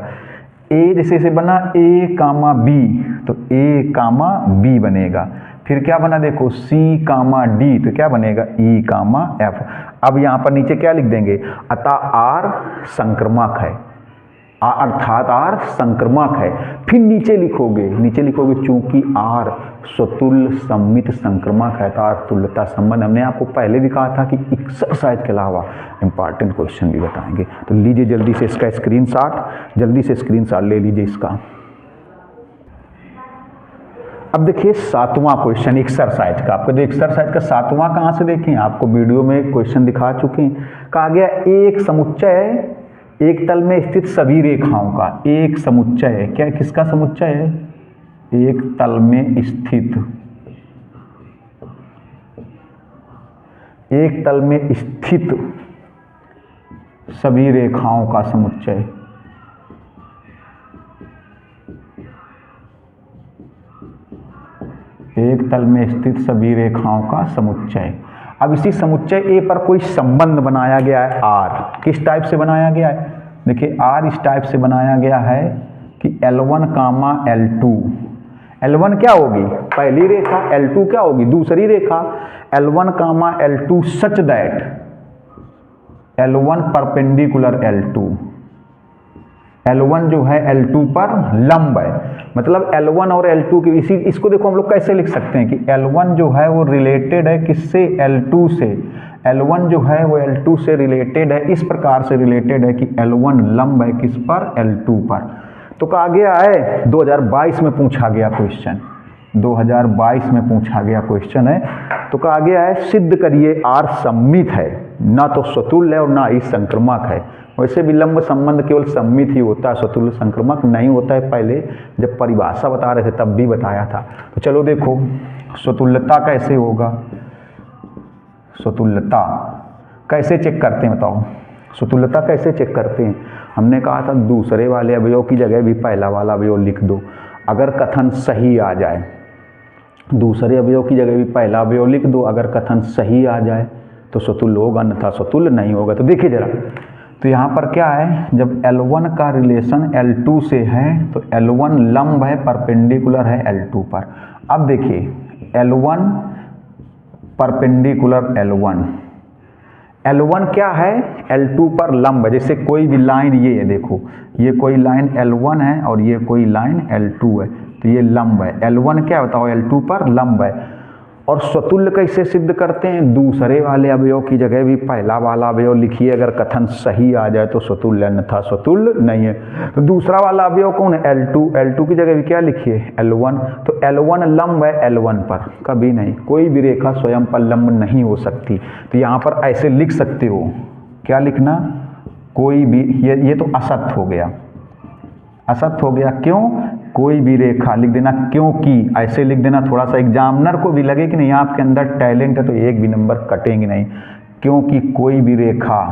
ए जैसे से बना ए कामा बी, तो ए कामा बी बनेगा, फिर क्या बना देखो सी कामा डी, तो क्या बनेगा ई कामा एफ। अब यहाँ पर नीचे क्या लिख देंगे, अतः आर संक्रामक है, अर्थात आर संक्रामक है। फिर नीचे लिखोगे चूंकि आर स्वतुल्य सम्मित संक्रामक है, तो आर तुल्यता संबंध। हमने आपको पहले भी कहा था कि एक्सरसाइज के अलावा इंपॉर्टेंट क्वेश्चन भी बताएंगे। तो लीजिए जल्दी से इसका स्क्रीनशॉट, जल्दी से स्क्रीनशॉट ले लीजिए इसका। अब देखिए 7वां क्वेश्चन एक्सरसाइज का, आपको जो एक्सरसाइज का 7वां कहाँ से देखें, आपको वीडियो में क्वेश्चन दिखा चुके हैं। कहा गया एक समुच्चय एक तल में स्थित सभी रेखाओं का, एक समुच्चय है, क्या किसका समुच्चय है, एक तल में स्थित, एक तल में स्थित सभी रेखाओं का समुच्चय, एक तल में स्थित सभी रेखाओं का समुच्चय। अब इसी समुच्चय ए पर कोई संबंध बनाया गया है आर, किस टाइप से बनाया गया है, देखिए आर इस टाइप से बनाया गया है कि L1 कामा L2, L1 क्या होगी पहली रेखा, L2 क्या होगी दूसरी रेखा, L1 comma L2 such that L1 perpendicular L2, L1 जो है L2 पर लंब है, मतलब L1 और L2 की इसी, इसको देखो हम लोग कैसे लिख सकते हैं कि L1 जो है वो रिलेटेड है किससे, L2 से, L1 जो है वो L2 से रिलेटेड है, इस प्रकार से रिलेटेड है कि L1 लंब है किस पर, L2 पर। तो कहा गया है 2022 में पूछा गया क्वेश्चन, 2022 में पूछा गया क्वेश्चन है। तो कहा गया है सिद्ध करिए आर सम्मित है, ना तो स्वतुल्य है और ना ही संक्रामक है। वैसे विलंब संबंध केवल सम्मित ही होता है, स्वतुल्य संक्रामक नहीं होता है, पहले जब परिभाषा बता रहे थे तब भी बताया था। तो चलो देखो स्वतुल्यता कैसे होगा, स्वतुल्यता कैसे चेक करते हैं बताओ, स्वतुल्यता कैसे चेक करते हैं। हमने कहा था दूसरे वाले अवयव की जगह भी पहला वाला अवयव लिख दो। अगर कथन सही आ जाए, दूसरे अवयव की जगह भी पहला अवयव लिख दो, अगर कथन सही आ जाए तो स्वतुल्य होगा, अन्यथा स्वतुल्य नहीं होगा। तो देखिए जरा, तो यहाँ पर क्या है, जब L1 का रिलेशन L2 से है तो L1 लंब है, परपेंडिकुलर है L2 पर। अब देखिए L1 परपेंडिकुलर L1 क्या है, L2 पर लंब है। जैसे कोई भी लाइन, ये देखो, ये कोई लाइन L1 है और ये कोई लाइन L2 है, तो ये लंब है। L1 क्या होता है, L2 पर लंब है। और स्वतुल्य कैसे सिद्ध करते हैं, दूसरे वाले अवयव की जगह भी पहला वाला अवयव लिखिए, अगर कथन सही आ जाए तो स्वतुल्य, अन्यथा स्वतुल्य नहीं है। तो दूसरा वाला अवयव कौन है, L2 की जगह भी क्या लिखिए, L1। तो L1 लंब है L1 पर, कभी नहीं, कोई भी रेखा स्वयं पर लंब नहीं हो सकती। तो यहाँ पर ऐसे लिख सकते हो, क्या लिखना, कोई भी, ये तो असत्य हो गया, असत्य हो गया। क्यों, कोई भी रेखा लिख देना, क्योंकि ऐसे लिख देना, थोड़ा सा एग्जामिनर को भी लगे कि नहीं आपके अंदर टैलेंट है, तो एक भी नंबर कटेंगे नहीं। क्योंकि कोई भी रेखा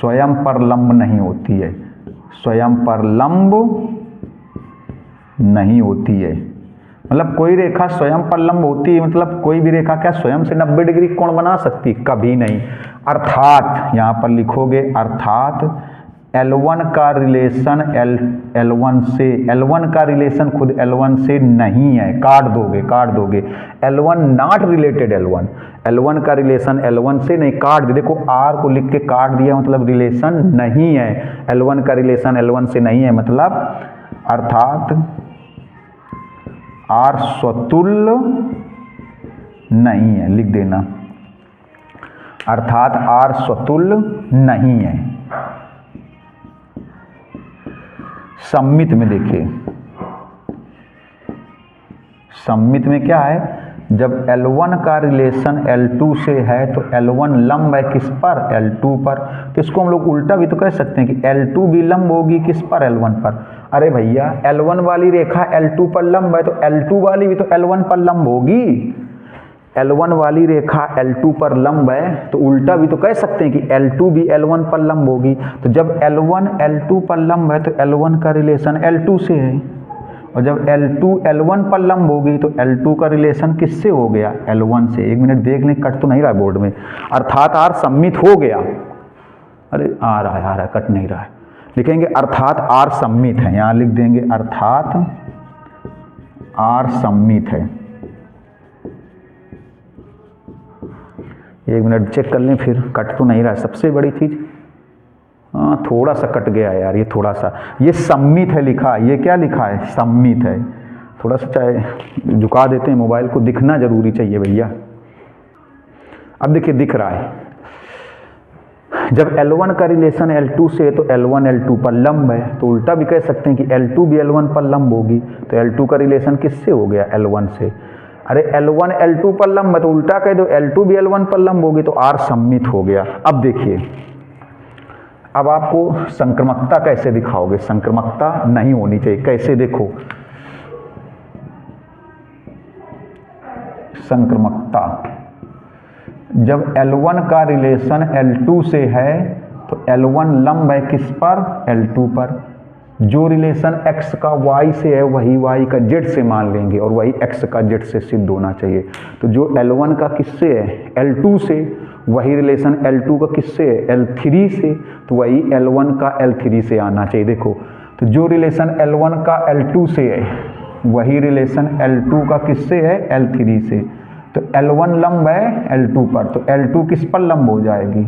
स्वयं पर लंब नहीं होती है, स्वयं पर लंब नहीं होती है। मतलब कोई रेखा स्वयं पर लंब होती है, मतलब कोई भी रेखा क्या स्वयं से 90 डिग्री कोण बना सकती, कभी नहीं। अर्थात यहाँ पर लिखोगे, अर्थात L1 का रिलेशन L1 से, L1 का रिलेशन खुद L1 से नहीं है, काट दोगे L1 नॉट रिलेटेड L1 का रिलेशन L1 से नहीं, काट दे, देखो R को लिख के काट दिया, मतलब रिलेशन नहीं है, L1 का रिलेशन L1 से नहीं है, मतलब अर्थात R स्वतुल्य नहीं है, लिख देना, अर्थात R स्वतुल्य नहीं है। सममित में देखिए, सममित में क्या है, जब L1 का रिलेशन L2 से है तो L1 लंब है किस पर, L2 पर। तो इसको हम लोग उल्टा भी तो कह सकते हैं कि L2 भी लंब होगी किस पर, L1 पर। अरे भैया, L1 वाली रेखा L2 पर लंब है तो L2 वाली भी तो L1 पर लंब होगी। L1 वाली रेखा L2 पर लंब है तो उल्टा भी तो कह सकते हैं कि L2 भी L1 पर लंब होगी। तो जब L1 L2 पर लंब है तो L1 का रिलेशन L2 से है, और जब L2 L1 पर लंब होगी तो L2 का रिलेशन किससे हो गया, L1 से। एक मिनट देख लें, कट तो नहीं रहा बोर्ड में, अर्थात R सममित हो गया। अरे आ रहा है, कट नहीं रहा है, लिखेंगे अर्थात R सममित है, यहाँ लिख देंगे अर्थात R सममित है। एक मिनट चेक कर लें, फिर कट तो नहीं रहा है, सबसे बड़ी चीज़। हाँ, थोड़ा सा कट गया यार, ये थोड़ा सा, ये सम्मित है लिखा, ये क्या लिखा है, सम्मित है। थोड़ा सा चाहे झुका देते हैं मोबाइल को, दिखना जरूरी चाहिए भैया। अब देखिए दिख रहा है, जब L1 का रिलेशन L2 से है तो L1 L2 पर लंब है, तो उल्टा भी कह सकते हैं कि L2 भी L1 पर लंब होगी। तो L2 का रिलेशन किससे हो गया, L1 से। अरे L1 L2 पर लंब है तो उल्टा कह दो L2 भी L1 पर लंब होगी, तो R सम्मित हो गया। अब देखिए, अब आपको संक्रमकता कैसे दिखाओगे, संक्रमकता नहीं होनी चाहिए, कैसे देखो, संक्रमकता, जब L1 का रिलेशन L2 से है तो L1 लंब है किस पर, L2 पर। जो रिलेशन x का y से है वही y का z से मान लेंगे, और वही x का z से सिद्ध होना चाहिए। तो जो L1 का किससे है, L2 से, वही रिलेशन L2 का किससे है, L3 से, तो वही L1 का L3 से आना चाहिए। देखो, तो जो रिलेशन L1 का L2 से है वही रिलेशन L2 का किससे है, L3 से। तो L1 लंब है L2 पर, तो L2 किस पर लंब हो जाएगी,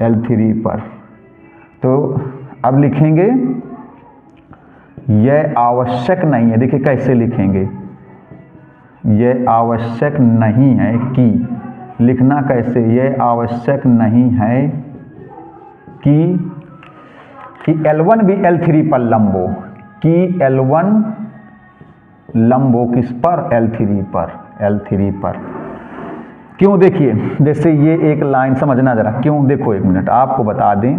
L3 पर। तो अब लिखेंगे, यह आवश्यक नहीं है, देखिए कैसे लिखेंगे, यह आवश्यक नहीं है कि, लिखना कैसे, यह आवश्यक नहीं है कि L1 भी L3 पर लंब हो, कि L1 लंब हो किस पर, L3 पर, L3 पर। क्यों, देखिए जैसे ये एक लाइन समझना जरा, क्यों, देखो एक मिनट आपको बता दें,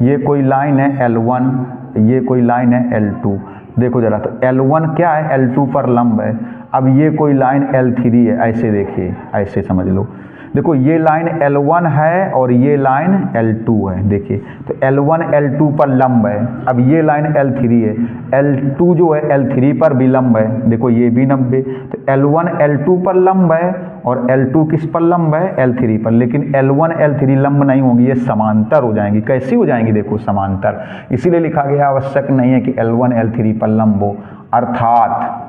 ये कोई लाइन है L1, ये कोई लाइन है L2, देखो जरा, तो L1 क्या है, L2 पर लंब है। अब ये कोई लाइन L3 है, ऐसे देखिए, ऐसे समझ लो, देखो ये लाइन L1 है और ये लाइन L2 है। देखिए तो L1 L2 पर लंब है। अब ये लाइन L3 है, L2 जो है L3 पर भी लंब है। देखो ये भी 90, तो L1 L2 पर लंब है और L2 किस पर लंब है? L3 पर। लेकिन L1 L3 लंब नहीं होंगी, ये समांतर हो जाएंगी। कैसी हो जाएंगी? देखो समांतर। इसीलिए लिखा गया आवश्यक नहीं है कि L1 L3 पर लंब हो। अर्थात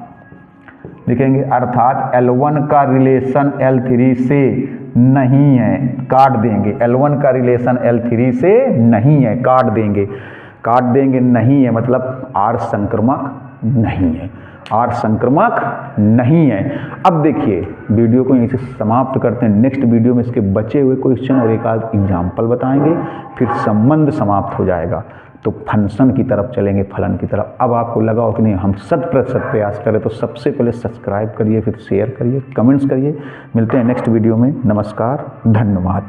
लिखेंगे अर्थात L1 का रिलेशन L3 से नहीं है, काट देंगे। L1 का रिलेशन L3 से नहीं है, काट देंगे। काट देंगे नहीं है मतलब R संक्रमक नहीं है, R संक्रमक नहीं है। अब देखिए वीडियो को यहीं से समाप्त करते हैं। नेक्स्ट वीडियो में इसके बचे हुए क्वेश्चन और एक आध एग्जाम्पल बताएंगे, फिर संबंध समाप्त हो जाएगा। तो फंक्शन की तरफ चलेंगे, फलन की तरफ। अब आपको लगा हो कि नहीं हम 100% प्रयास करें, तो सबसे पहले सब्सक्राइब करिए, फिर शेयर करिए, कमेंट्स करिए। मिलते हैं नेक्स्ट वीडियो में। नमस्कार, धन्यवाद।